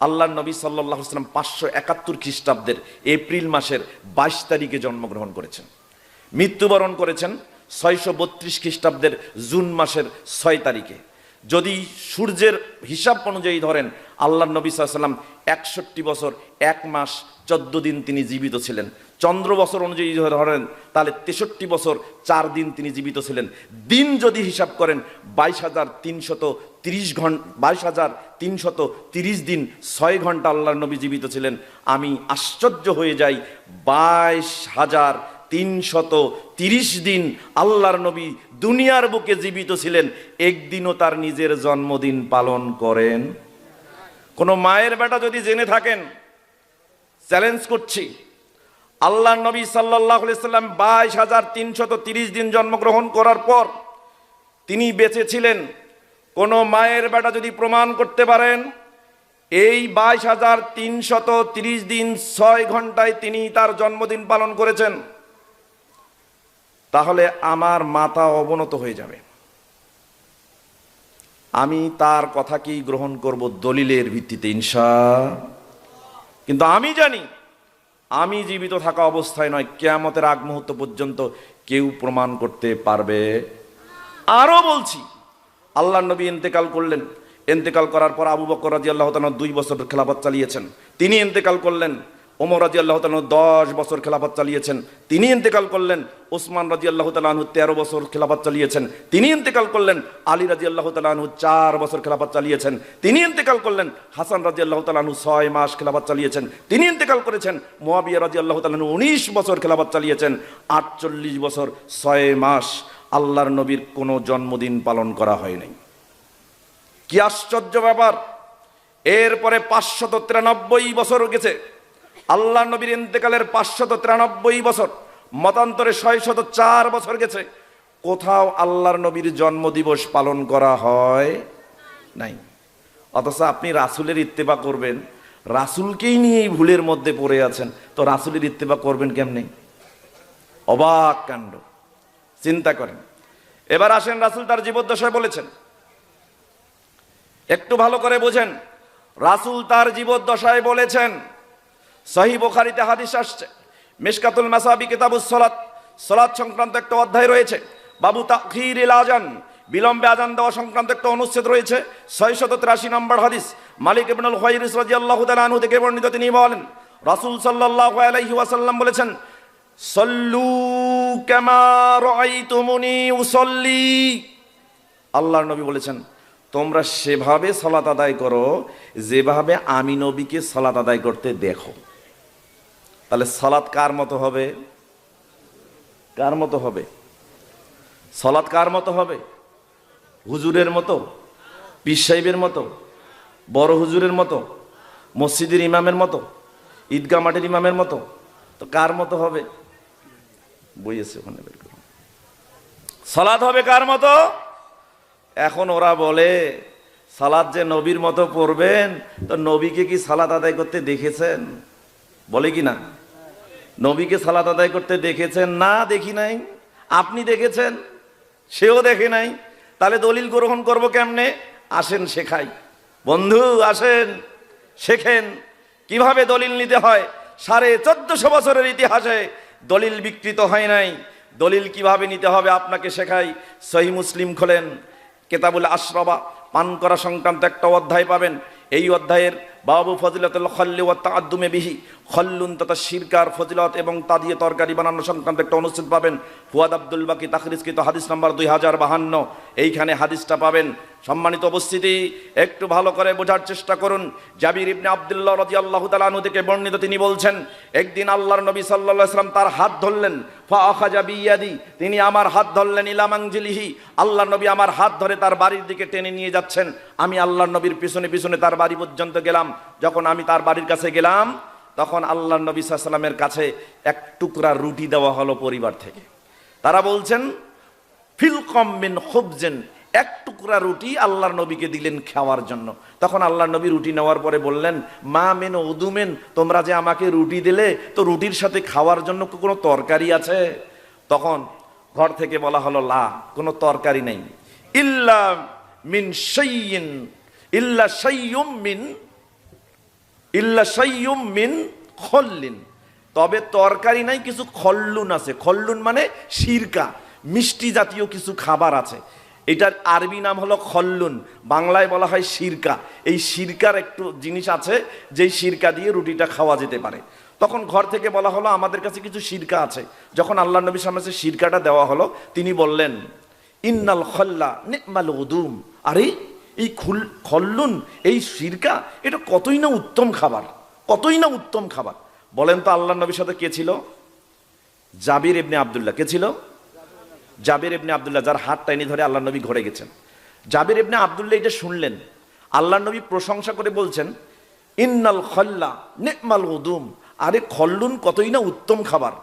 আল্লাহ নবী সাল্লাল্লাহু আলাইহি ওয়াসাল্লাম 571 খ্রিস্টাব্দের এপ্রিল মাসের 22 তারিখে জন্মগ্রহণ করেছেন। মৃত্যুবরণ করেছেন 632 খ্রিস্টাব্দের জুন মাসের 6 তারিখে। যদি সূর্যের হিসাব অনুযায়ী ধরেন আল্লাহ নবী সাল্লাল্লাহু আলাইহি ওয়াসাল্লাম 61 বছর 1 মাস 14 দিন তিনি জীবিত ছিলেন। চন্দ্র বছর অনুযায়ী ধরেন তাহলে 63 বছর 4 দিন তিনি জীবিত ছিলেন। দিন যদি হিসাব করেন 22,330 ঘন্টা, 22,330 দিন 6 ঘন্টা আল্লাহ নবী জীবিত ছিলেন। আমি আশ্চর্য হয়ে যাই, 22,330 দিন আল্লাহর নবী দুনিয়ার বুকে জীবিত ছিলেন, একদিনও তার নিজের জন্মদিন পালন করেন। কোন মায়ের বেটা যদি জেনে থাকেন, চ্যালেঞ্জ করছি, আল্লাহর নবী সাল্লাল্লাহু আলাইহি সাল্লাম 22,330 দিন জন্মগ্রহণ করার পর তিনি বেঁচে ছিলেন, কোন মায়ের বেটা যদি প্রমাণ করতে পারেন এই 22,330 দিন 6 ঘন্টায় তিনি তার জন্মদিন পালন করেছেন, তাহলে আমার মাথা অবনত হয়ে যাবে। আমি তার কথাকেই গ্রহণ করব দলিলের ভিত্তিতে ইনশাআল্লাহ। কিন্তু আমি জানি আমি জীবিত থাকা অবস্থায় নয়, কিয়ামতের আগ মুহূর্ত পর্যন্ত কেউ প্রমাণ করতে পারবে। আরো বলছি, আল্লাহর নবী ইন্তেকাল করলেন, ইন্তেকাল করার পর আবু বকর রাদিয়াল্লাহু তাআলা 2 বছর খেলাফত চালিয়েছেন, তিনি ইন্তেকাল করলেন। ওমর রাদিয়াল্লাহু তাআলা 10 বছর খেলাফত চালিয়েছেন, তিনি ইন্তেকাল করলেন। ওসমান রাদিয়াল্লাহু তাআলা আনহু 13 বছর খেলাফত চালিয়েছেন, তিনি ইন্তেকাল করলেন। আলী রাদিয়াল্লাহু তাআলা আনহু 4 বছর খেলাফত চালিয়েছেন, তিনি ইন্তেকাল করলেন। হাসান রাদিয়াল্লাহু তাআলা আনহু 6 মাস খেলাফত চালিয়েছেন, তিনি ইন্তেকাল করেছেন। মুয়াবিয়া রাদিয়াল্লাহু তাআলা আনহু 19 বছর খেলাফত চালিয়েছেন। 48 বছর 6 মাস আল্লাহর নবীর কোনো জন্মদিন পালন করা হয় নাই। কি আশ্চর্য ব্যাপার! এরপরে 593 বছর গেছে, আল্লাহ নবীর ইন্তেকালের 593 বছর, মতান্তরে 604 বছর গেছে, কোথাও আল্লাহর নবীর জন্মদিবস পালন করা হয় নাই। অথচ আপনি রাসূলের ইত্তেবা করবেন, রাসূলকেই নিয়ে এই ভুলের মধ্যে পড়ে আছেন, তো রাসূলের ইত্তেবা করবেন কেমনে? অবাক কাণ্ড, চিন্তা করেন। এবার আসেন, রাসূল তার জীবদ্দশায় বলেছেন, একটু ভালো করে বোঝেন, রাসূল তার জীবদ্দশায় বলেছেন। সহিহ বুখারীতে হাদিস আসছে, মিশকাতুল মাসাবি কিতাবুস সালাত, সালাত সংক্রান্ত একটা অধ্যায় রয়েছে। বাবু তাখিরিল আযান, বিলম্বে আযান দেওয়া সংক্রান্ত একটা অনুচ্ছেদ রয়েছে। 683 নম্বর হাদিস, মালিক ইবনুল হুয়াইরিস রাদিয়াল্লাহু তাআলা আনহু থেকে বর্ণিত। তিনি বলেন, রাসূল সাল্লাল্লাহু আলাইহি ওয়াসাল্লাম বলেছেন, সল্লু কামা রাআইতুমুনি উসাল্লি। আল্লাহর নবী বলেছেন, তোমরা সেভাবে সালাত আদায় করো যেভাবে আমি নবীকে সালাত আদায় করতে দেখো। তাহলে সালাত কার মতো হবে? কার মতো হবে? সালাত কার মতো হবে? হুজুরের মতো, পীর সাহেবের মতো, বড় হুজুরের মতো, মসজিদের ইমামের মতো, ঈদগাহ মাঠের ইমামের মতো? তো কার মতো হবে? বইয়েছে ওখানে বের করো। সালাত হবে কার মতো? এখন ওরা বলে সালাত যে নবীর মতো পড়বেন, তো নবীকে কি সালাত আদায় করতে দেখেছেন? বলে কি না? নবীকে সালাত আদায় করতে দেখেছেন? না, দেখি নাই। আপনি দেখেছেন, সেও দেখে নাই। তাহলে দলিল গ্রহণ করব কেমনে? আসেন শেখাই। বন্ধু আসেন, শেখেন কিভাবে দলিল নিতে হয়। 1450 বছরের ইতিহাসে দলিল বিকৃত হয় নাই। দলিল কিভাবে নিতে হবে আপনাকে শেখাই। সহিহ মুসলিম খোলেন, কিতাবুল আশরাবা, পান করা সংক্রান্ত একটা অধ্যায় পাবেন। এই অধ্যায়ের বাবু ফজিলাতুল খল্লি ওয়া তাআদ্দুমে বিহি, খল্লুন তথা শিরকার ফজিলত এবং তা দিয়ে তরকারি বানানো সংক্রান্ত একটা অনুচ্ছেদ পাবেন। ফুয়াদ আব্দুল বাকি তাখরিজকৃত হাদিস নাম্বার 2052, এইখানে হাদিসটা পাবেন। সম্মানিত উপস্থিতি, একটু ভালো করে বোঝার চেষ্টা করুন। জাবির ইবনে আব্দুল্লাহ রাদিয়াল্লাহু তাআলা আনহু থেকে বর্ণিত, তিনি বলছেন, একদিন আল্লাহর নবী সাল্লাল্লাহু আলাইহি ওয়াসাল্লাম তার হাত ধরলেন। ফা আখাযা বিয়াদি, তিনি আমার হাত ধরলেন। ইলা মানজিলিহি, আল্লাহর নবী আমার হাত ধরে তার বাড়ির দিকে টেনে নিয়ে যাচ্ছেন। আমি আল্লাহর নবীর পিছনে পিছনে তার বাড়ি পর্যন্ত গেলাম। যখন আমি তার বাড়ির কাছে গেলাম, তখন আল্লাহর নবী সাল্লাল্লাহু আলাইহি ওয়াসাল্লামের কাছে এক টুকরা রুটি দেওয়া হলো পরিবার থেকে। তারা বলছেন, ফিলকম মিন খুবজিন, এক টুকরা রুটি আল্লাহর নবীকে দিলেন খাওয়ার জন্য। তখন আল্লাহর নবী রুটি নেওয়ার পরে বললেন, মা মেন উদুমেন, তোমরা যে আমাকে রুটি দিলে, তো রুটির সাথে খাওয়ার জন্য কোনো তরকারি আছে? তখন ঘর থেকে বলা হলো, লা, কোনো তরকারি নেই। ইল্লা মিন শাইইন, ইল্লা শাইয়ুম মিন খল্লিন, তবে তরকারি নাই, কিছু খল্লুন আছে। খল্লুন মানে সিরকা, মিষ্টি জাতীয় কিছু খাবার আছে। এটার আরবি নাম হলো খল্লুন, বাংলায় বলা হয় সিরকা। এই সিরকার একটু জিনিস আছে, যেই সিরকা দিয়ে রুটিটা খাওয়া যেতে পারে। তখন ঘর থেকে বলা হলো, আমাদের কাছে কিছু সিরকা আছে। যখন আল্লাহ নবীর সামনে সিরকাটা দেওয়া হলো, তিনি বললেন, ইন্নাল খল্লা নি'মাল উদুম, আরে এই খল্লুন, এই সিরকা, এটা কতই না উত্তম খাবার, কতই না উত্তম খাবার। বলেন তো আল্লাহ নবীর সাথে কে ছিল? জাবির ইবনে আব্দুল্লাহ। কে ছিল? জাবির ইবনে আব্দুল্লাহ, যার হাত টাইনি ধরে আল্লাহ নবী ঘরে গেছেন। জাবির ইবনে আব্দুল্লাহ এটা শুনলেন, আল্লাহ নবী প্রশংসা করে বলছেন, ইন্নাল খল্লা নি'মাল উদুম, আরে খল্লুন কতই না উত্তম খাবার।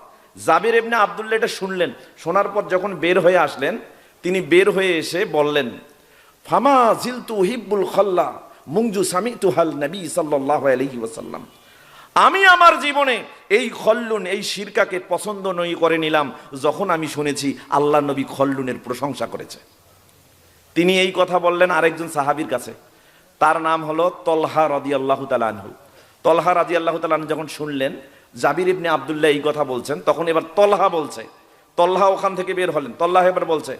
জাবির ইবনে আব্দুল্লাহ এটা শুনলেন, শোনার পর যখন বের হয়ে আসলেন, তিনি বের হয়ে এসে বললেন, ফামা জিলতু হিব্বুল খল্লা মুংজু সামিতুহাল নবী সাল্লাল্লাহু আলাইহি ওয়াসাল্লাম, আমি আমার জীবনে এই খল্লুন, এই সিরকাকে পছন্দ নই করে নিলাম যখন আমি শুনেছি আল্লাহ নবী খল্লুনের প্রশংসা করেছে। তিনি এই কথা বললেন আরেকজন সাহাবীর কাছে, তার নাম হলো তলহা রাদিয়াল্লাহু তাআলা আনহু। তলহা রাদিয়াল্লাহু তাআলা আনহু যখন শুনলেন জাবির ইবনে আব্দুল্লাহ এই কথা বলছেন, তখন এবার তলহা বলছে, তলহা ওখান থেকে বের হলেন, তলহা এবার বলছে,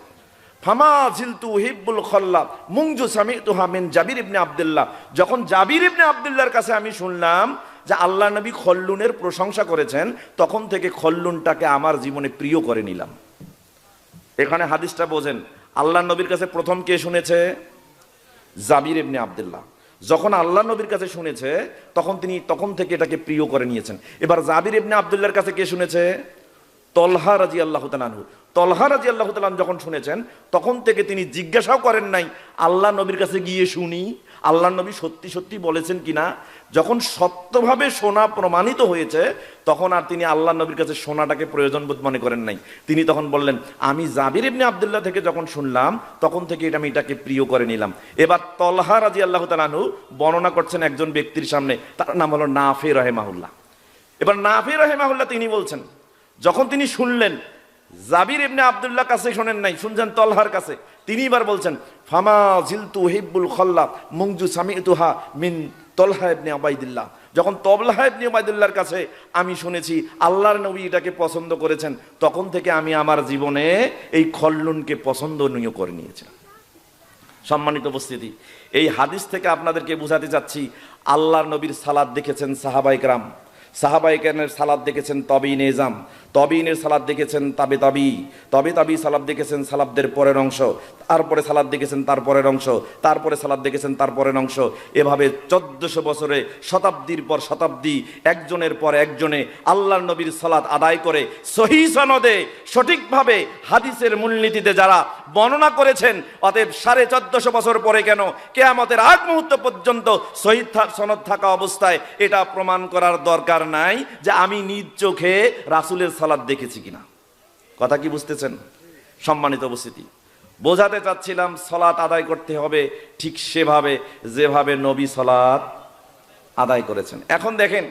ফামা জিলতু হিব্বুল খল্লা মুংজু সামিতুহা মিন জাবির ইবনে আব্দুল্লাহ, যখন জাবির ইবনে আব্দুল্লাহর কাছে আমি শুনলাম যে আল্লাহ নবী খল্লুনের প্রশংসা করেছেন, তখন থেকে খল্লুনটাকে আমার জীবনে প্রিয় করে নিলাম। এখানে হাদিসটা বোঝেন, আল্লাহ নবীর কাছে প্রথম কে শুনেছে? জাবির ইবনে আব্দুল্লাহ। যখন আল্লাহ নবীর কাছে শুনেছে, তখন তিনি তখন থেকে এটাকে প্রিয় করে নিয়েছেন। এবার জাবির ইবনে আব্দুল্লাহর কাছে কে শুনেছে? তলহা রাদিয়াল্লাহু তাআলা আনহু। তলহা রাদিয়াল্লাহু তাআলা আনহু যখন শুনেছেন, তখন থেকে তিনি জিজ্ঞাসাও করেন নাই আল্লাহ নবীর কাছে গিয়ে শুনি আল্লাহ নবী সত্যি সত্যি বলেছেন কিনা। যখন সত্যভাবে শোনা প্রমাণিত হয়েছে, তখন আর তিনি আল্লাহ নবীর কাছে শোনাটাকে প্রয়োজনবোধ মনে করেন নাই। তিনি তখন বললেন, আমি জাবির ইবনে আব্দুল্লাহ থেকে যখন শুনলাম, তখন থেকে আমি এটাকে প্রিয় করে নিলাম। এবার তলহা রাদিয়াল্লাহু তাআলা আনহু বর্ণনা করছেন একজন ব্যক্তির সামনে, তার নাম হলো নাফি রাহিমাহুল্লাহ। এবার নাফি রাহিমাহুল্লাহ তিনি বলছেন, যখন তিনি শুনলেন, জাবির ইবনে আব্দুল্লাহ কাছে শোনেন নাই, শুনছেন তলহার কাছে, তিনি এবার বলছেন, ফামা জিলতু হিব্বুল খল্লা মুংজু সামিতুহা মিন তলহা ইবনে উবাইদুল্লাহ, যখন তলহা ইবনে উবাইদুল্লাহর কাছে আমি শুনেছি আল্লাহর নবী এটাকে পছন্দ করেছেন, তখন থেকে আমি আমার জীবনে এই খল্লুনকে পছন্দনীয় করে নিয়েছিলাম। সম্মানিত উপস্থিতি, এই হাদিস থেকে আপনাদেরকে বোঝাতে চাচ্ছি, আল্লাহর নবীর সালাত দেখেছেন সাহাবায়ে কেরাম, সাহাবায়ে কেরামের সালাত দেখেছেন তবিন এজাম, তবিনের সালাত দেখেছেন তাবে তাবি সালাত দেখেছেন সালাবদের পরের অংশ, তারপরে সালাত দেখেছেন তারপরের অংশ, তারপরে সালাত দেখেছেন তারপরের অংশ। এভাবে 1400 বছরে শতাব্দীর পর শতাব্দী একজনের পর একজনে আল্লাহর নবীর সালাত আদায় করে সহিহ সনদে সঠিকভাবে হাদিসের মূলনীতিতে যারা বর্ণনা করেছেন, অতএব 1450 বছর পরে কেন, কিয়ামতের আগ মুহূর্ত পর্যন্ত সহিহ সনদ থাকা অবস্থায় এটা প্রমাণ করার দরকার নাই যে আমি নিজ চোখে রাসূলের সালাত দেখেছি কিনা। কথা কি বুঝতেছেন? সম্মানিত উপস্থিতি, বোঝাতে চাচ্ছিলাম সালাত আদায় করতে হবে ঠিক সেভাবে যেভাবে নবী সালাত আদায় করেছেন। এখন দেখেন,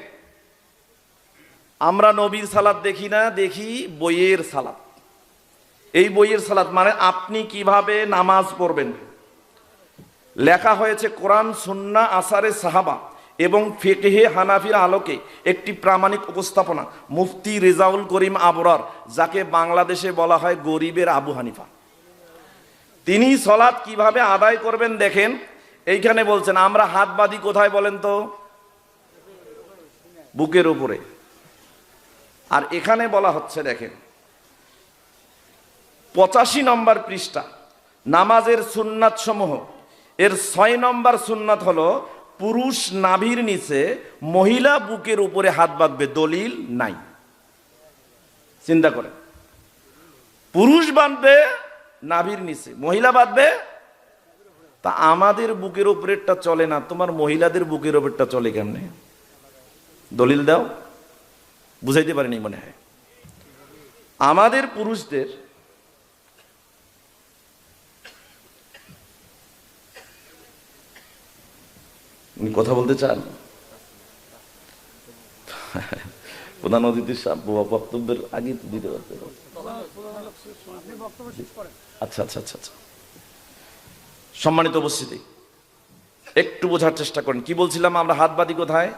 আমরা নবীর সালাত দেখি না, দেখি বইয়ের সালাত। এই বইয়ের সালাত মানে আপনি কিভাবে নামাজ পড়বেন। লেখা হয়েছে কোরআন, সুন্নাহ, আসারে সাহাবা, এবং ফিকহে হানাফির আলোকে একটি প্রামাণিক উপস্থাপনা মুফতি রেজাউল করিম আবরার, যাকে বাংলাদেশে বলা হয় গরিবের আবু হানিফা। তিনি সালাত কিভাবে আদায় করবেন দেখেন, এইখানে বলছেন আমরা হাত বাঁধি কোথায় বলেন তো? বুকের উপরে। আর এখানে বলা হচ্ছে দেখেন 85 নম্বর পৃষ্ঠা, নামাজের সুন্নাত সমূহ এর 6 নম্বর সুন্নাত হলো পুরুষ নাভির নিচে, মহিলা বুকের উপরে হাত বাঁধবে, দলিল নাই। চিন্তা করেন, পুরুষ বাঁধবে নাভির নিচে, মহিলা বাঁধবে। তা আমাদের বুকের উপরেরটা চলে না, তোমার মহিলাদের বুকের উপরেরটা চলে কেমনে? দলিল দাও। বুঝাইতে পারিনি মনে হয়। আমাদের পুরুষদের কথা বলতে চান? প্রধান অতিথির বক্তব্যের আগে দিতে পারতে। আচ্ছা আচ্ছা আচ্ছা আচ্ছা, সম্মানিত উপস্থিতি, একটু বোঝার চেষ্টা করেন। কি বলছিলাম? আমরা হাত বাঁধি কোথায়?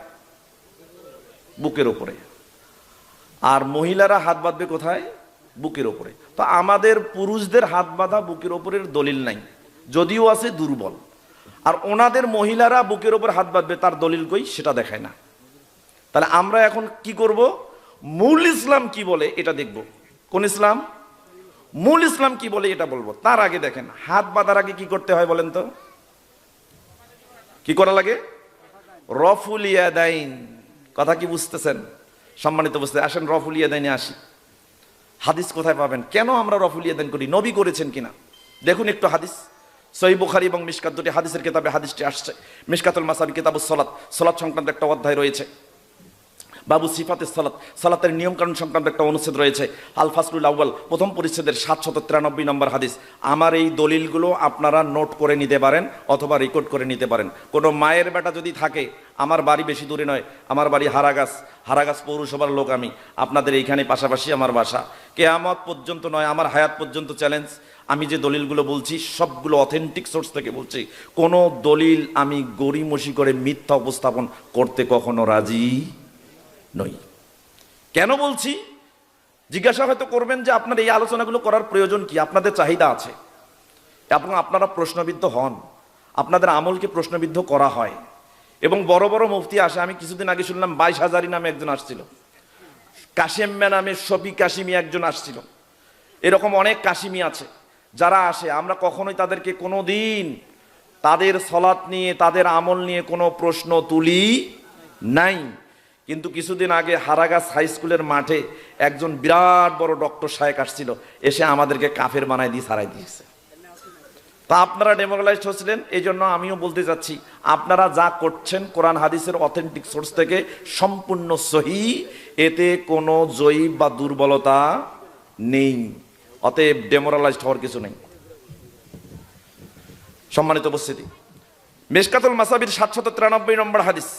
বুকের উপরে। আর মহিলারা হাত বাঁধবে কোথায়? বুকের উপরে। তো আমাদের পুরুষদের হাত বাঁধা বুকের উপরের দলিল নাই, যদিও আছে দুর্বল। আর ওনাদের মহিলারা বুকের উপর হাত বাঁধবে, তার দলিল কই? সেটা দেখায় না। তাহলে আমরা এখন কি করব? মূল ইসলাম কি বলে এটা দেখব। কোন ইসলাম? মূল ইসলাম কি বলে এটা বলবো। তার আগে দেখেন, হাত বাঁধার আগে কি করতে হয় বলেন তো? কি করা লাগে? রফুল ইয়াদাইন। কথা কি বুঝতেছেন সম্মানিত উপস্থিতি? আসেন রফুল ইয়াদাইনে আসি। হাদিস কোথায় পাবেন? কেন আমরা রফুল ইয়াদাইন করি? নবী করেছেন কিনা দেখুন একটু। হাদিস সহিহ বুখারী এবং মিশকাত, দুটি হাদিসের কিতাবে হাদিসটি আসছে। মিশকাতুল মাসাবি কিতাবুস সালাত, সালাত সংক্রান্ত একটা অধ্যায় রয়েছে। বাবু সিফাতে সালাত, সালাতের নিয়মকানুন সংক্রান্ত একটা অনুচ্ছেদ রয়েছে। আল ফাসলুল আউয়াল, প্রথম পরিচ্ছেদের 793 নম্বর হাদিস। আমার এই দলিলগুলো আপনারা নোট করে নিতে পারেন অথবা রেকর্ড করে নিতে পারেন। কোনো মায়ের বেটা যদি থাকে, আমার বাড়ি বেশি দূরে নয়, আমার বাড়ি হারাগাছ পৌরসভার লোক আমি, আপনাদের এইখানে পাশাপাশি আমার বাসা। কিয়ামত পর্যন্ত নয়, আমার হায়াত পর্যন্ত চ্যালেঞ্জ, আমি যে দলিলগুলো বলছি সবগুলো অথেন্টিক সোর্স থেকে বলছি। কোনো দলিল আমি গড়িমসি করে মিথ্যা উপস্থাপন করতে কখনো রাজি নই। কেন বলছি? জিজ্ঞাসা হয়তো করবেন যে আপনার এই আলোচনাগুলো করার প্রয়োজন কি? আপনাদের চাহিদা আছে এবং আপনারা প্রশ্নবিদ্ধ হন, আপনাদের আমলকে প্রশ্নবিদ্ধ করা হয় এবং বড় বড় মুফতি আসে। আমি কিছুদিন আগে শুনলাম 22 হাজারি নামে একজন আসছিল, কাশেম্যা নামে শফি কাশিমি একজন আসছিল। এরকম অনেক কাশিমি আছে যারা আসে, আমরা কখনোই তাদেরকে কোনো দিন তাদের সলাত নিয়ে, তাদের আমল নিয়ে কোনো প্রশ্ন তুলি নাই। কিন্তু কিছুদিন আগে হারাগাছ হাই স্কুলের মাঠে একজন বিরাট বড় ডক্টর সাহেব আসছিল, এসে আমাদেরকে কাফের বানায় দিয়ে ছাড়াই দিয়েছে। তা আপনারা ডেমোক্রাইজড হচ্ছিলেন, এই জন্য আমিও বলতে চাচ্ছি, আপনারা যা করছেন কোরআন হাদিসের অথেন্টিক সোর্স থেকে সম্পূর্ণ সহিহ, এতে কোনো জয়ীব বা দুর্বলতা নেই। অতএব ডেমোরালাইজড হওয়ার কিছু নেই। সম্মানিত উপস্থিতি, মিশকাতুল মাসাবির 793 নম্বর হাদিস।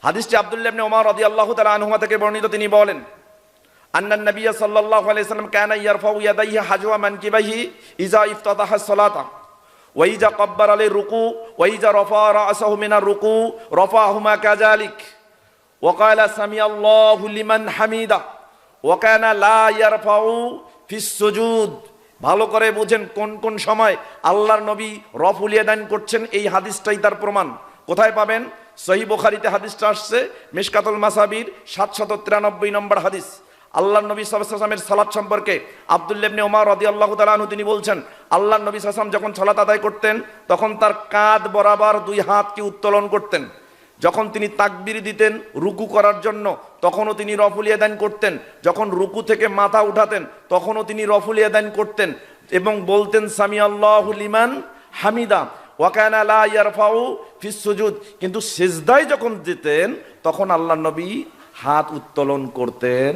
হাদিসটি আব্দুল্লাহ ইবনে ওমর রাদিয়াল্লাহু তাআলা আনহুমা থেকে বর্ণিত। তিনি বলেন, আন্নান নবী সাল্লাল্লাহু আলাইহি ওয়াসাল্লাম কানা ইয়ারফাউ ইয়াদাইহি হাজওয়া মানকিবাইহি ইজা ইফতাতাহা সালাতা ওয়া ইজা কাব্বারা লিরুকু ওয়া ইজা রাফা রাসাহু মিনার রুকু রাফাহুমা কাযালিক ওয়া ক্বালা সামিআল্লাহু লিমান হামিদা ওয়া কানা লা ইয়ারফাউ ফিস সুজুদ। ভালো করে বুঝেন কোন কোন সময় আল্লাহর নবী রফুল ইয়াদাইন করছেন। এই হাদিসটাই তার প্রমাণ। কোথায় পাবেন? সহিহ বুখারীতে হাদিসটা আসছে, মিশকাতুল মাসাবির 793 নম্বর হাদিস। আল্লাহর নবী সাল্লাল্লাহু আলাইহি ওয়াসাল্লামের সালাত সম্পর্কে আব্দুল্লাহ ইবনে ওমর রাদিয়াল্লাহু তাআলা আনহু তিনি বলছেন, আল্লাহর নবী সাল্লাল্লাহু আলাইহি ওয়াসাল্লাম যখন সালাত আদায় করতেন তখন তার কাঁধ বরাবর 2 হাতকে উত্তোলন করতেন। যখন তিনি তাকবীর দিতেন রুকু করার জন্য তখনও তিনি রফুল ইয়াদাইন করতেন। যখন রুকু থেকে মাথা উঠাতেন তখনও তিনি রফুল ইয়াদাইন করতেন এবং বলতেন সামিআল্লাহু লিমান হামিদা ওয়া কানা লা ইয়ারফাউ ফিস সুজুদ। কিন্তু সিজদায় যখন যেতেন তখন আল্লাহর নবী হাত উত্তোলন করতেন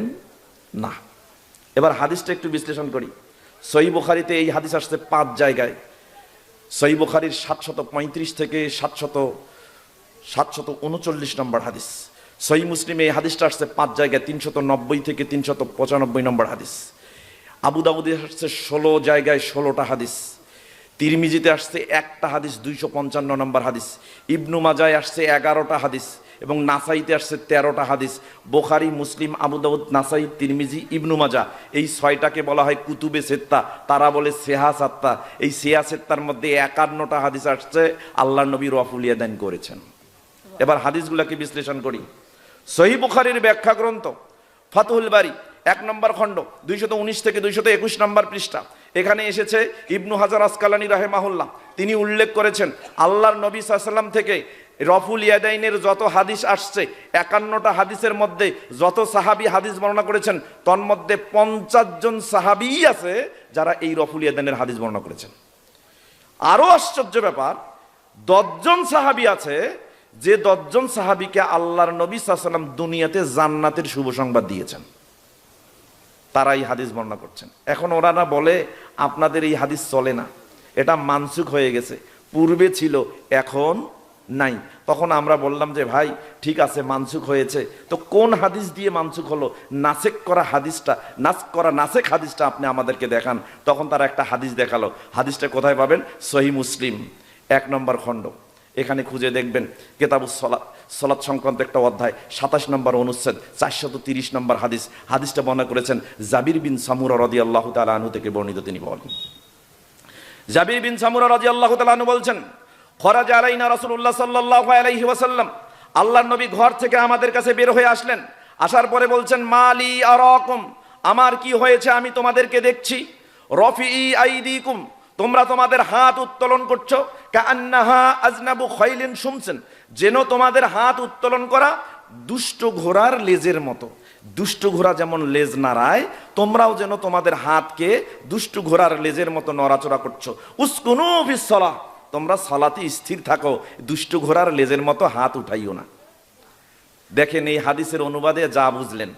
না। এবার হাদিসটা একটু বিশ্লেষণ করি। সহিহ বুখারীতে এই হাদিস আসছে 5 জায়গায়। সহিহ বুখারীর 735 থেকে 739 নম্বর হাদিস। সহিহ মুসলিমে এই হাদিসটা আসছে 5 জায়গায়, 390 থেকে 395 নম্বর হাদিস। আবু দাউদে আসছে 16 জায়গায় 16টা হাদিস। তিরমিজিতে আসছে একটা হাদিস, 255 নম্বর হাদিস। ইবনু মাজায় আসছে 11টা হাদিস এবং নাসাইতে আসছে 13টা হাদিস। বুখারী, মুসলিম, আবু দাউদ, নাসাই, তিরমিজি, ইবনু মাজা, এই 6টাকে বলা হয় কুতুবে সিত্তা, তারা বলে সেহা সাত্তা। এই সেহা সিত্তার মধ্যে 51টা হাদিস আসছে আল্লাহর নবী রফুল ইয়াদাইন করেছেন। এবার হাদিসগুলোকে বিশ্লেষণ করি। সহিহ বুখারীর ব্যাখ্যা গ্রন্থ ফাতহুল বারী 1 নম্বর খণ্ড 219 থেকে 221 নম্বর পৃষ্ঠা, এখানে এসেছে ইবনু হাজার আসকালানী রাহেমাহুল্লাহ, তিনি উল্লেখ করেছেন আল্লাহর নবী সাল্লাল্লাহু আলাইহি ওয়াসাল্লাম থেকে রফুল ইয়াদাইনের যত হাদিস আসছে 51টা হাদিসের মধ্যে যত সাহাবী হাদিস বর্ণনা করেছেন, তন্মধ্যে 50 জন সাহাবী আছে যারা এই রফুল ইয়াদাইনের হাদিস বর্ণনা করেছেন। আরো আশ্চর্য ব্যাপার, 10 জন সাহাবী আছে যে 10 জন সাহাবীকে আল্লাহর নবী সাল্লাল্লাহু আলাইহি ওয়াসাল্লাম দুনিয়াতে জান্নাতের শুভ সংবাদ দিয়েছেন, তারা এই হাদিস বর্ণনা করছেন। এখন ওরা না বলে আপনাদের এই হাদিস চলে না, এটা মানসুখ হয়ে গেছে, পূর্বে ছিল এখন নাই। তখন আমরা বললাম যে ভাই ঠিক আছে মানসুখ হয়েছে, তো কোন হাদিস দিয়ে মানসুখ হলো? নাসেক করা হাদিসটা, নাসেক হাদিসটা আপনি আমাদেরকে দেখান। তখন তারা একটা হাদিস দেখালো। হাদিসটা কোথায় পাবেন? সহিহ মুসলিম 1 নম্বর খণ্ড, এখানে খুঁজে দেখবেন কিতাবুস সালাত, সালাত সংক্রান্ত একটা অধ্যায়, 27 নম্বর অনুচ্ছেদ, 430 নম্বর হাদিস। হাদিসটা বর্ণনা করেছেন জাবির বিন সামুরা রাদিয়াল্লাহু তাআলা আনহু থেকে বর্ণিত। তিনি বলেন, জাবির বিন সামুরা রাদিয়াল্লাহু তাআলা আনহু বলছেন, খরাজা আলাইনা রাসূলুল্লাহ সাল্লাল্লাহু আলাইহি ওয়াসাল্লাম, আল্লাহর নবী ঘর থেকে আমাদের কাছে বের হয়ে আসলেন। আসার পরে বলছেন, মালি আরাকুম, আমার কি হয়েছে আমি তোমাদেরকে দেখছি। রফিই আইদিকুম, তোমরা তোমাদের হাত উত্তোলন করছো। কাআন্নাহা আজনাবু খাইলিন শুমসিন, যেন তোমাদের হাত উত্তোলন করা দুষ্ট ঘোড়ার লেজের মতো। দুষ্ট ঘোড়া যেমন লেজ নাড়ায়, তোমরাও যেন তোমাদের হাতকে দুষ্ট ঘোড়ার লেজের মতো নড়াচড়া করছো। উসকুনু ফিস সালাহ, তোমরা সালাতে স্থির থাকো, দুষ্ট ঘোড়ার লেজের মতো হাত উঠাইও না। দেখেন এই হাদিসের অনুবাদে যা বুঝলেন,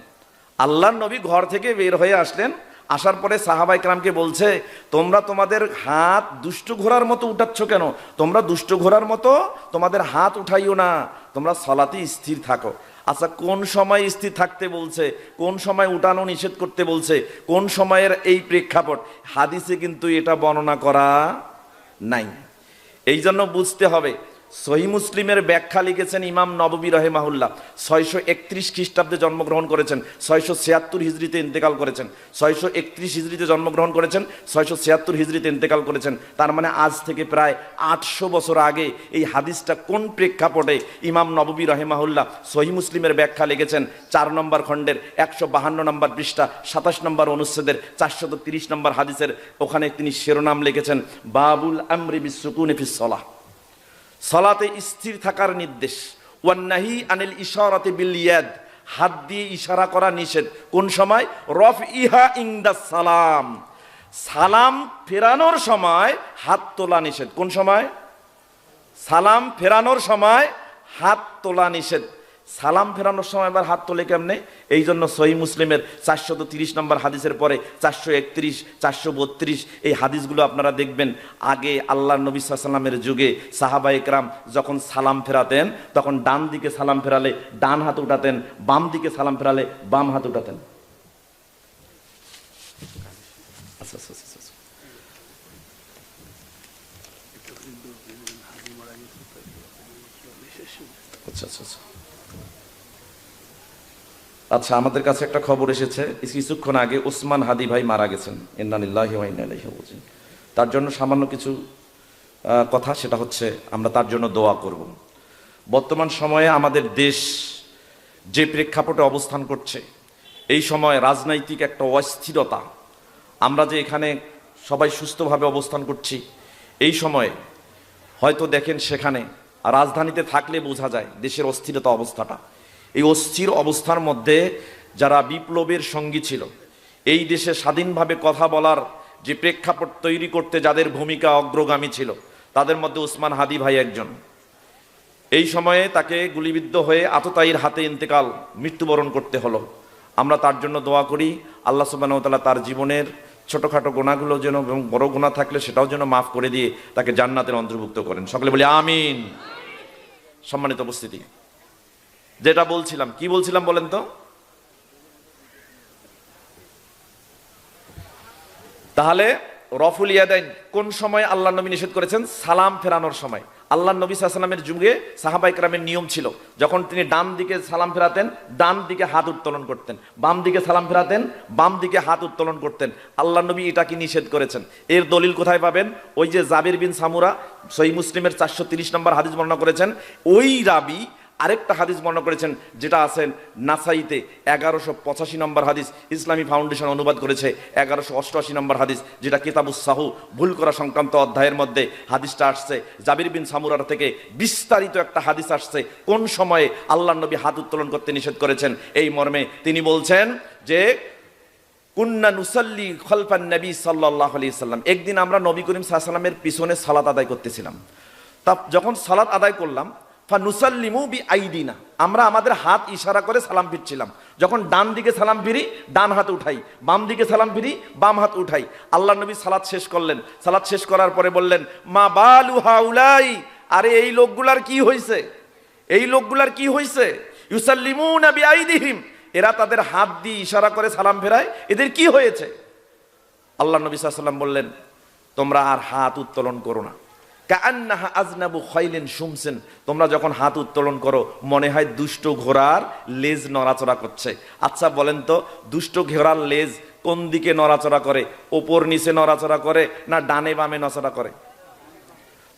আল্লাহর নবী ঘর থেকে বের হয়ে আসলেন, আসার পরে সাহাবায়ে কেরামকে বলছে, তোমরা তোমাদের হাত দুষ্ট ঘোড়ার মতো উঠাচ্ছ কেন? তোমরা দুষ্ট ঘোড়ার মতো তোমাদের হাত উঠাইও না, তোমরা সালাতে স্থির থাকো। আচ্ছা, কোন সময় স্থির থাকতে বলছে, কোন সময় উঠানো নিষেধ করতে বলছে, কোন সময়ের এই প্রেক্ষাপট হাদিসে কিন্তু এটা বর্ণনা করা নাই। এই জন্য বুঝতে হবে, সহিহ মুসলিমের ব্যাখ্যা লিখেছেন ইমাম নববী রাহিমাহুল্লাহ, 631 খ্রিস্টাব্দে জন্মগ্রহণ করেছেন, 676 হিজরিতে ইন্তেকাল করেছেন। 631 হিজরিতে জন্মগ্রহণ করেছেন, 676 হিজরিতে ইন্তেকাল করেছেন। তার মানে আজ থেকে প্রায় 800 বছর আগে এই হাদিসটা কোন প্রেক্ষাপটে ইমাম নববী রাহিমাহুল্লাহ সহিহ মুসলিমের ব্যাখ্যা লিখেছেন 4 নম্বর খণ্ডের 152 নম্বর পৃষ্ঠা, 27 নম্বর অনুচ্ছেদের 430 নম্বর হাদিসের ওখানে তিনি শিরোনাম লিখেছেন, বাবুল আমরি বিসসুকুনি ফিস সালাহ, সালাতে স্থির থাকার নির্দেশ। ওয়ান নাহি আনিল ইশারাতি বিল ইয়াদ, হাত দিয়ে ইশারা করা নিষেধ। কোন সময়? রফইহা ইনদাস সালাম, সালাম ফেরানোর সময় হাত তোলা নিষেধ। কোন সময়? সালাম ফেরানোর সময় হাত তোলা নিষেধ। সালাম ফেরানোর সময় আবার হাত তোলে কেমনে? এই জন্য সহিহ মুসলিমের 430 নম্বর হাদিসের পরে 431, 432 এই হাদিসগুলো আপনারা দেখবেন। আগে আল্লাহর নবী সাল্লাল্লাহু আলাইহি ওয়াসাল্লামের যুগে সাহাবায়ে কেরাম যখন সালাম ফেরাতেন, তখন ডান দিকে সালাম ফেরালে ডান হাত উঠাতেন, বাম দিকে সালাম ফেরালে বাম হাত উঠাতেন। আচ্ছা আচ্ছা আচ্ছা আচ্ছা আচ্ছা আচ্ছা আচ্ছা, আমাদের কাছে একটা খবর এসেছে, কিছুক্ষণ আগে ওসমান হাদি ভাই মারা গেছেন। ইন্না লিল্লাহি ওয়া ইন্না ইলাইহি রাজিউন। তার জন্য সামান্য কিছু কথা, সেটা হচ্ছে আমরা তার জন্য দোয়া করব। বর্তমান সময়ে আমাদের দেশ যে প্রেক্ষাপটে অবস্থান করছে, এই সময় রাজনৈতিক একটা অস্থিরতা, আমরা যে এখানে সবাই সুস্থভাবে অবস্থান করছি, এই সময়ে হয়তো দেখেন সেখানে রাজধানীতে থাকলে বোঝা যায় দেশের অস্থিরতা অবস্থাটা। এই অস্থির অবস্থার মধ্যে যারা বিপ্লবের সঙ্গী ছিল, এই দেশে স্বাধীনভাবে কথা বলার যে প্রেক্ষাপট তৈরি করতে যাদের ভূমিকা অগ্রগামী ছিল, তাদের মধ্যে ওসমান হাদি ভাই একজন। এই সময়ে তাকে গুলিবিদ্ধ হয়ে আততায়ীর হাতে ইন্তেকাল, মৃত্যুবরণ করতে হলো। আমরা তার জন্য দোয়া করি, আল্লাহ সুবহানাহু ওয়া তাআলা তার জীবনের ছোটখাটো গুনাহগুলো যেন এবং বড় গুনাহ থাকলে সেটাও যেন মাফ করে দিয়ে তাকে জান্নাতের অন্তর্ভুক্ত করেন। সকলে বলি আমিন। সম্মানিত উপস্থিতি, যেটা বলছিলাম, কি বলছিলাম বলেন তো? তাহলে রফুল ইয়াদাইন কোন সময় আল্লাহ নবী নিষেধ করেছেন? সালাম ফেরানোর সময়। আল্লাহ নবী সাল্লাল্লাহু আলাইহি ওয়াসাল্লামের যুগে সাহাবা ইকরামের নিয়ম ছিল, যখন তিনি ডান দিকে সালাম ফেরাতেন ডান দিকে হাত উত্তোলন করতেন, বাম দিকে সালাম ফেরাতেন বাম দিকে হাত উত্তোলন করতেন। আল্লাহ নবী এটা কি নিষেধ করেছেন। এর দলিল কোথায় পাবেন? ওই যে জাবির বিন সামুরা সহিহ মুসলিমের 430 নম্বর হাদিস বর্ণনা করেছেন, ওই রাবী আরেকটা হাদিস বর্ণনা করেছেন যেটা আছেন নাসাইতে 1185 নম্বর হাদিস, ইসলামী ফাউন্ডেশন অনুবাদ করেছে 1188 নম্বর হাদিস, যেটা কিতাবুস সাহু ভুল করা সংক্রান্ত অধ্যায়ের মধ্যে হাদিসটা আসছে। জাবির বিন সামুরার থেকে বিস্তারিত একটা হাদিস আসছে কোন সময়ে আল্লাহ নবী হাত উত্তোলন করতে নিষেধ করেছেন। এই মর্মে তিনি বলছেন যে কুন্না নুসাল্লি খলফান নবী সাল্লাল্লাহু আলাইহি সাল্লাম, একদিন আমরা নবী করিম সাল্লাল্লাহু আলাইহি সাল্লামের পিছনে সালাত আদায় করতেছিলাম। তা যখন সালাত আদায় করলাম ফানুসাল্লিমু বিআইদিনা, আমরা আমাদের হাত ইশারা করে সালাম ফিরছিলাম। যখন ডান দিকে সালাম ফিরি ডান হাত উঠাই, বাম দিকে সালাম ফিরি বাম হাত উঠাই। আল্লাহ নবী সালাত শেষ করলেন, সালাত শেষ করার পরে বললেন মা বালু হাউলাই, আরে এই লোকগুলার কি হয়েছে, এই লোকগুলার কি হয়েছে? ইউসাল্লিমুনা বিআইদিহিম, এরা তাদের হাত দিয়ে ইশারা করে সালাম ফেরায়, এদের কি হয়েছে? আল্লাহ নবী সাল্লাল্লাহু আলাইহি ওয়াসাল্লাম বললেন তোমরা আর হাত উত্তোলন করো না। কাআন্নাহা আজনাবু খাইলিন শুমসিন, তোমরা যখন হাত উত্তোলন করো মনে হয় দুষ্ট ঘোড়ার লেজ নড়াচড়া করছে। আচ্ছা বলেন তো, দুষ্ট ঘোড়ার লেজ কোন দিকে নড়াচড়া করে? ওপর নিচে নড়াচড়া করে না ডানে বামে নড়াচড়া করে?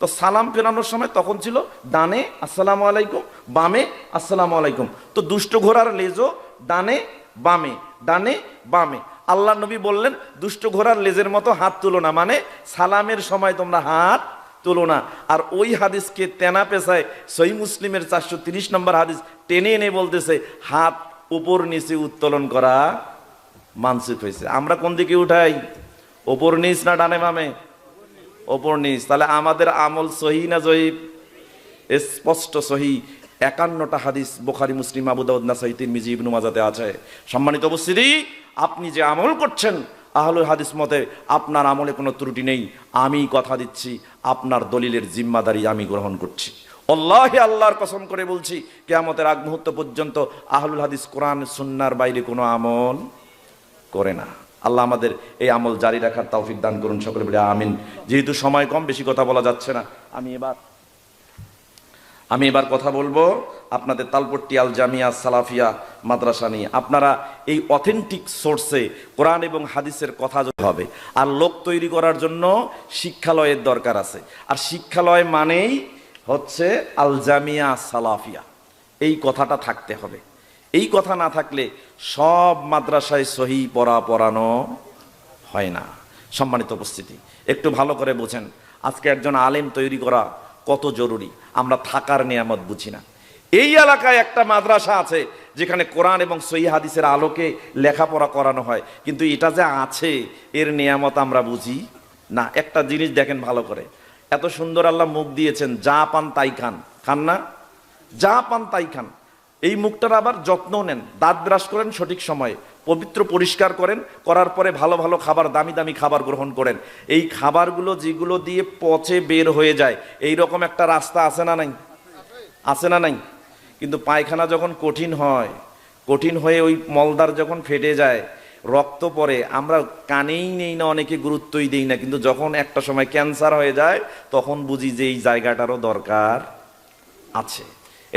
তো সালাম ফেরানোর সময় তখন ছিল ডানে আসসালামু আলাইকুম, বামে আসসালামু আলাইকুম। তো দুষ্ট ঘোড়ার লেজও ডানে বামে ডানে বামে। আল্লাহ নবী বললেন দুষ্ট ঘোড়ার লেজের মতো হাত তুলো না, মানে সালামের সময় তোমরা হাত তুলো না। আর ওই হাদিসকে তেনা পেশায় সহিহ মুসলিমের 430 নম্বর হাদিস টেনে এনে বলতেছে হাত উপর নিচে উত্তোলন করা মানসুখ হয়েছে। আমরা কোন দিকে উঠাই? ওপর নিচ না ডানে বামে? ওপর নিচ। তাহলে আমাদের আমল সহি না জয়ীফ? স্পষ্ট সহি। 51টা হাদিস বুখারী মুসলিম আবু দাউদ নাসাই তিরমিজি ইবনে মাজাতে আছে। সম্মানিত উপস্থিতি, আপনি যে আমল করছেন আহলুল হাদিস মতে আপনার আমলে কোনো ত্রুটি নেই। আমি কথা দিচ্ছি আপনার দলিলের জিম্মাদারি আমি গ্রহণ করছি। আল্লাহি আল্লাহর কসম করে বলছি কিয়ামতের আগ মুহূর্ত পর্যন্ত আহলুল হাদিস কোরআন সুন্নাহর বাইরে কোনো আমল করে না। আল্লাহ আমাদের এই আমল জারি রাখার তৌফিক দান করুন, সকলে বলে আমিন। যেহেতু সময় কম বেশি কথা বলা যাচ্ছে না, আমি এবার কথা বলবো আপনাদের তালপট্টি আল জামিয়া সালাফিয়া মাদ্রাসা নিয়ে। আপনারা এই অথেন্টিক সোর্সে কোরআন এবং হাদিসের কথা হবে। আর লোক তৈরি করার জন্য শিক্ষালয়ের দরকার আছে। আর শিক্ষালয় মানেই হচ্ছে আল জামিয়া সালাফিয়া, এই কথাটা থাকতে হবে। এই কথা না থাকলে সব মাদ্রাসায় সহি পড়ানো হয় না। সম্মানিত উপস্থিতি, একটু ভালো করে বোঝেন আজকে একজন আলেম তৈরি করা কত জরুরি। আমরা থাকার নিয়ামত বুঝি না। এই এলাকায় একটা মাদ্রাসা আছে যেখানে কোরআন এবং সহিহ হাদিসের আলোকে লেখাপড়া করানো হয়, কিন্তু এটা যে আছে এর নিয়ামত আমরা বুঝি না। একটা জিনিস দেখেন ভালো করে, এত সুন্দর আল্লাহ মুখ দিয়েছেন, যা পান তাই খান, খান না? যা পান তাই খান। এই মুখটার আবার যত্ন নেন, দাঁত ব্রাশ করেন সঠিক সময়ে, পবিত্র পরিষ্কার করেন, করার পরে ভালো ভালো খাবার, দামি দামি খাবার গ্রহণ করেন। এই খাবারগুলো যেগুলো দিয়ে পচে বের হয়ে যায়, এই রকম একটা রাস্তা আছে না নাই? আছে না নাই? কিন্তু পায়খানা যখন কঠিন হয়, কঠিন হয়ে ওই মলদার যখন ফেটে যায়, রক্ত পড়ে, আমরা কানেই নেই না, অনেকে গুরুত্বই দেই না। কিন্তু যখন একটা সময় ক্যান্সার হয়ে যায় তখন বুঝি যে এই জায়গাটারও দরকার আছে।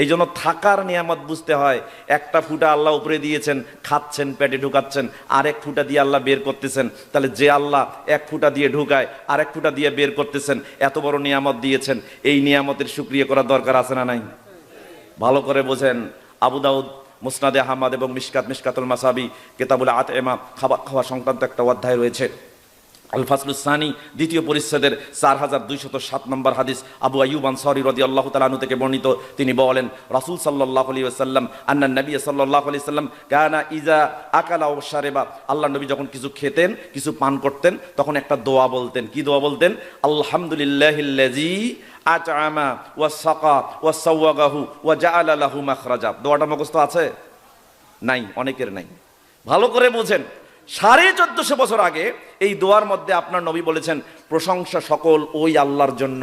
এই জন্য থাকার নিয়ামত বুঝতে হয়। একটা ফুটা আল্লাহ উপরে দিয়েছেন, খাচ্ছেন, পেটে ঢুকাচ্ছেন, আরেক ফুটা দিয়ে আল্লাহ বের করতেছেন। তাহলে যে আল্লাহ এক ফুটা দিয়ে ঢুকায় আরেক ফুটা দিয়ে বের করতেছেন, এত বড় নিয়ামত দিয়েছেন, এই নিয়ামতের শুকরিয়া করার দরকার আছে না নাই? ভালো করে বোঝেন। আবু দাউদ মুসনাদে আহমদ এবং মিশকাতুল মাসাবি কিতাবুল আতইমা খাবার খাওয়া সংক্রান্ত একটা অধ্যায় রয়েছে। আল ফাসলুস সানি দ্বিতীয় পরিচ্ছেদের 4207 নম্বর হাদিস আবু আইয়ুব আনসারী রাদিয়াল্লাহু তাআলা আনহু থেকে বর্ণিত। তিনি বলেন রাসূল সাল্লাল্লাহু আলাইহি ওয়াসাল্লাম আন্না নবী সাল্লাল্লাহু আলাইহি ওয়াসাল্লাম কানা ইজা আকালা ওয়া শারিবা, আল্লাহ নবী যখন কিছু খেতেন, কিছু পান করতেন, তখন একটা দোয়া বলতেন। কি দোয়া বলতেন? আলহামদুলিল্লাহিল্লাযী আত'আমা ওয়া সাকা ওয়া সাওয়াগাহু ওয়া জাআলা লাহু মাখরাজা। দোয়াটা মুখস্থ আছে? নাই, অনেকের নাই। ভালো করে বোঝেন, 1450 বছর আগে এই দোয়ার মধ্যে আপনার নবী বলেছেন প্রশংসা সকল ওই আল্লাহর জন্য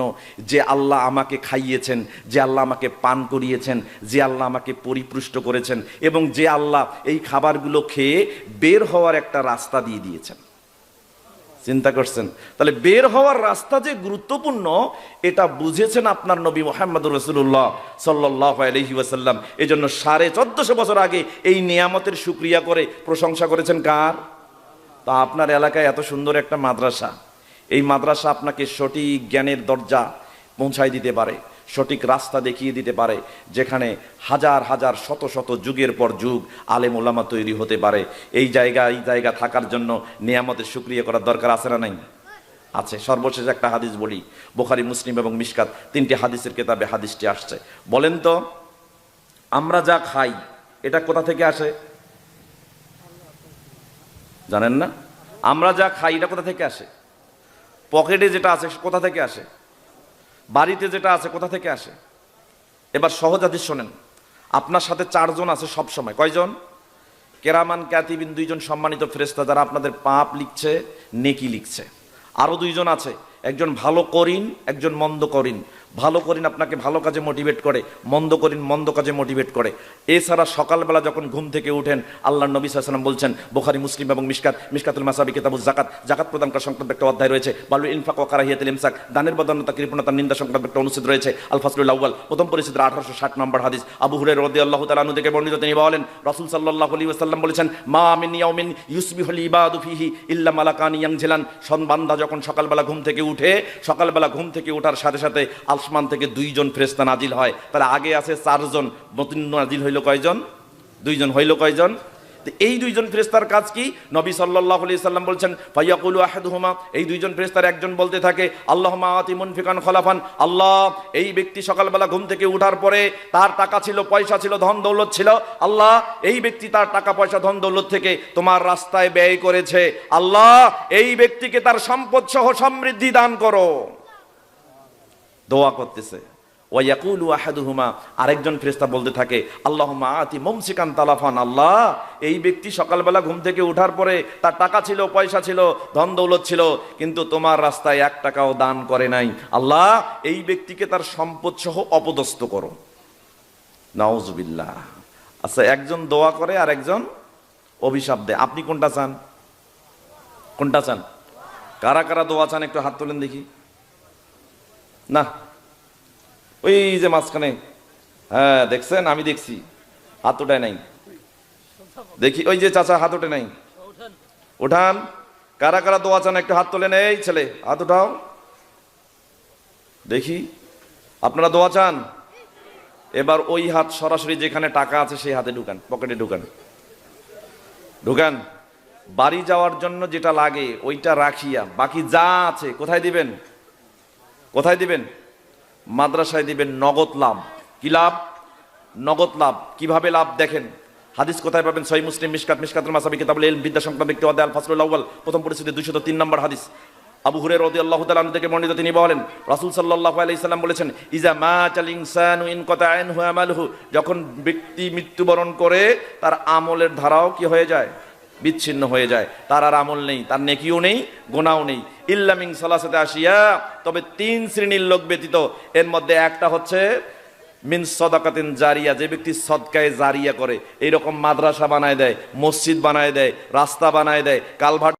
যে আল্লাহ আমাকে খাইয়েছেন, যে আল্লাহ আমাকে পান করিয়েছেন, যে আল্লাহ আমাকে পরিপুষ্ট করেছেন, এবং যে আল্লাহ এই খাবারগুলো খেয়ে বের হওয়ার একটা রাস্তা দিয়ে দিয়েছেন। চিন্তা করছেন? তাহলে বের হওয়ার রাস্তা যে গুরুত্বপূর্ণ এটা বুঝেছেন আপনার নবী মুহাম্মদুর রাসূলুল্লাহ সাল্লাল্লাহু আলাইহি ওয়াসাল্লাম। এই জন্য 1450 বছর আগে এই নিয়ামতের শুকরিয়া করে প্রশংসা করেছেন কার? তা আপনার এলাকায় এত সুন্দর একটা মাদ্রাসা, এই মাদ্রাসা আপনাকে সঠিক জ্ঞানের দরজা পৌঁছায় দিতে পারে, সঠিক রাস্তা দেখিয়ে দিতে পারে, যেখানে হাজার হাজার শত শত যুগের পর যুগ আলেম ওলামা তৈরি হতে পারে। এই জায়গা থাকার জন্য নিয়ামতের শুকরিয়া করার দরকার আছে না নাই? আছে। সর্বশেষ একটা হাদিস বলি, বুখারী, মুসলিম এবং মিশকাত, 3টি হাদিসের কিতাবে হাদিসটি আসছে। বলেন তো, আমরা যা খাই এটা কোথা থেকে আসে? জানেন না? আমরা যা খাই এটা কোথা থেকে আসে? পকেটে যেটা আছে কোথা থেকে আসে? বাড়িতে যেটা আছে কোথা থেকে আসে? এবার সহজ হাদিস শোনেন। আপনার সাথে 4 জন আছে সব সময়। কয়জন? কেরামান কাতিবিন, 2 জন সম্মানিত ফেরেশতা যারা আপনাদের পাপ লিখছে, নেকি লিখছে। আরো 2 জন আছে, একজন ভালো করিন, একজন মন্দ করিন। ভালো করিন আপনাকে ভালো কাজে মোটিভেট করে, মন্দ করিন মন্দ কাজে মোটিভেট করে। এছাড়া সকালবেলা যখন ঘুম থেকে উঠেন, আল্লাহর নবী সাল্লাল্লাহু আলাইহি ওয়াসাল্লাম বলছেন, বুখারী, মুসলিম এবং মিশকাতুল মাসাবি কিতাবুজ যাকাত, যাকাত প্রদান করা সংক্রান্ত একটা অধ্যায় রয়েছে। বালুল ইনফাক ওয়া কারাহিয়াতুল ইমসাক, দানের বদান্যতা, কৃপণতার নিন্দা সংক্রান্ত একটা অনুচ্ছেদ রয়েছে। আল ফাসলুল আউয়াল, প্রথম পরিচ্ছেদের 1860 নম্বর হাদিস। আবু হুরায়রা রাদিয়াল্লাহু তাআলা আনহু থেকে বর্ণিত, তিনি বলেন, রাসূল সাল্লাল্লাহু আলাইহি ওয়াসাল্লাম বলেছেন, মা মিন ইয়াউমিন ইউসবিহুল ইবাদু ফিহি ইল্লা মালাকানি ইয়ানজিলান। বান্দা যখন সকালবেলা ঘুম থেকে উঠে, সকালবেলা ঘুম থেকে ওঠার সাথে সাথে আসমান থেকে 2 জন ফেরেশতা নাজিল হয়। তাহলে আগে আছে 4 জন, নতুন নাজিল হইল কয়জন? 2 জন। হইল কয়জন? এই 2 জন ফেরেশতার কাজ কি? নবী সাল্লাল্লাহু আলাইহি সাল্লাম বলছেন, ফায়াকুলু আহাদুহুমা, এই 2 জন ফেরেশতার একজন বলতে থাকে, আল্লাহুম্মা আতি মুনফিকান খলাফান, আল্লাহ এই ব্যক্তি সকালবেলা ঘুম থেকে ওঠার পরে তার টাকা ছিল, পয়সা ছিল, ধন দৌলত ছিল, আল্লাহ এই ব্যক্তি তার টাকা পয়সা ধন দৌলত থেকে তোমার রাস্তায় ব্যয় করেছে, আল্লাহ এই ব্যক্তিকে তার সম্পদ সহ সমৃদ্ধি দান করো। দোয়া করতেছে। ওয়ায়াকুলু আহাদুহুমা, আরেকজন ফেরেশতা বলতে থাকে, আল্লাহুম্মা আতি মুমসিকান তালাফান, আল্লাহ এই ব্যক্তি সকালবেলা ঘুম থেকে ওঠার পরে তার টাকা ছিল, পয়সা ছিল, ধন দৌলত ছিল, কিন্তু তোমার রাস্তায় 1 টাকাও দান করে নাই, আল্লাহ এই ব্যক্তিকে তার সম্পদ সহ অপদস্থ করো। নাউজুবিল্লাহ। আচ্ছা, একজন দোয়া করে আর একজন অভিশাপ দেয়, আপনি কোনটা চান? কোনটা চান? কারা কারা দোয়া চান একটু হাত তোলেন দেখি। না, ওই যে মাঝখানে, হ্যাঁ দেখছেন, আমি দেখছি হাত ওঠায় নাই, দেখি ওই যে চাচা হাত ওঠে নাই, উঠান। কারা কারা দোয়া চান একটু হাত তোলেন। এই ছেলে হাত উঠাও দেখি, আপনারা দোয়া চান? এবার ওই হাত সরাসরি যেখানে টাকা আছে সেই হাতে ঢুকান, পকেটে ঢুকান, ঢুকান। বাড়ি যাওয়ার জন্য যেটা লাগে ওইটা রাখিয়া বাকি যা আছে কোথায় দিবেন? কোথায় দিবেন? মাদ্রাসায় দিবেন। নগদ লাভ। কি লাভ? নগদ লাভ। কিভাবে লাভ দেখেন, হাদিস কোথায় পাবেন? সহিহ মুসলিম, মিশকাতুল মাসাবি কিতাবুল ইলম, বিদ্যা সংক্রান্ত একটি অধ্যায়, আল ফাসলুল আউয়াল, প্রথম পরিচ্ছেদে 203 নম্বর হাদিস। আবু হুরায়রা রাদিয়াল্লাহু তাআলা আনহু থেকে বর্ণিত, তিনি বলেন, রাসূল সাল্লাল্লাহু আলাইহি সাল্লাম বলেছেন, ইজা মাতাল ইনসানু ইনকাতা আনহু আমালুহু, যখন ব্যক্তি মৃত্যুবরণ করে তার আমলের ধারাও কি হয়ে যায়? বিচ্ছিন্ন হয়ে যায়। তার আর আমল নেই, তার নেকিও নেই, গুনাহও নেই। ইল্লা মিন সালাসাতি আশিয়া, তবে 3 শ্রেণীর লোক ব্যতীত। এর মধ্যে একটা হচ্ছে মিন সাদাকাতিন জারিয়া, যে ব্যক্তি সদকায়ে জারিয়া করে, এইরকম মাদ্রাসা বানায় দেয়, মসজিদ বানায় দেয়, রাস্তা বানায় দেয়, কালভার্ট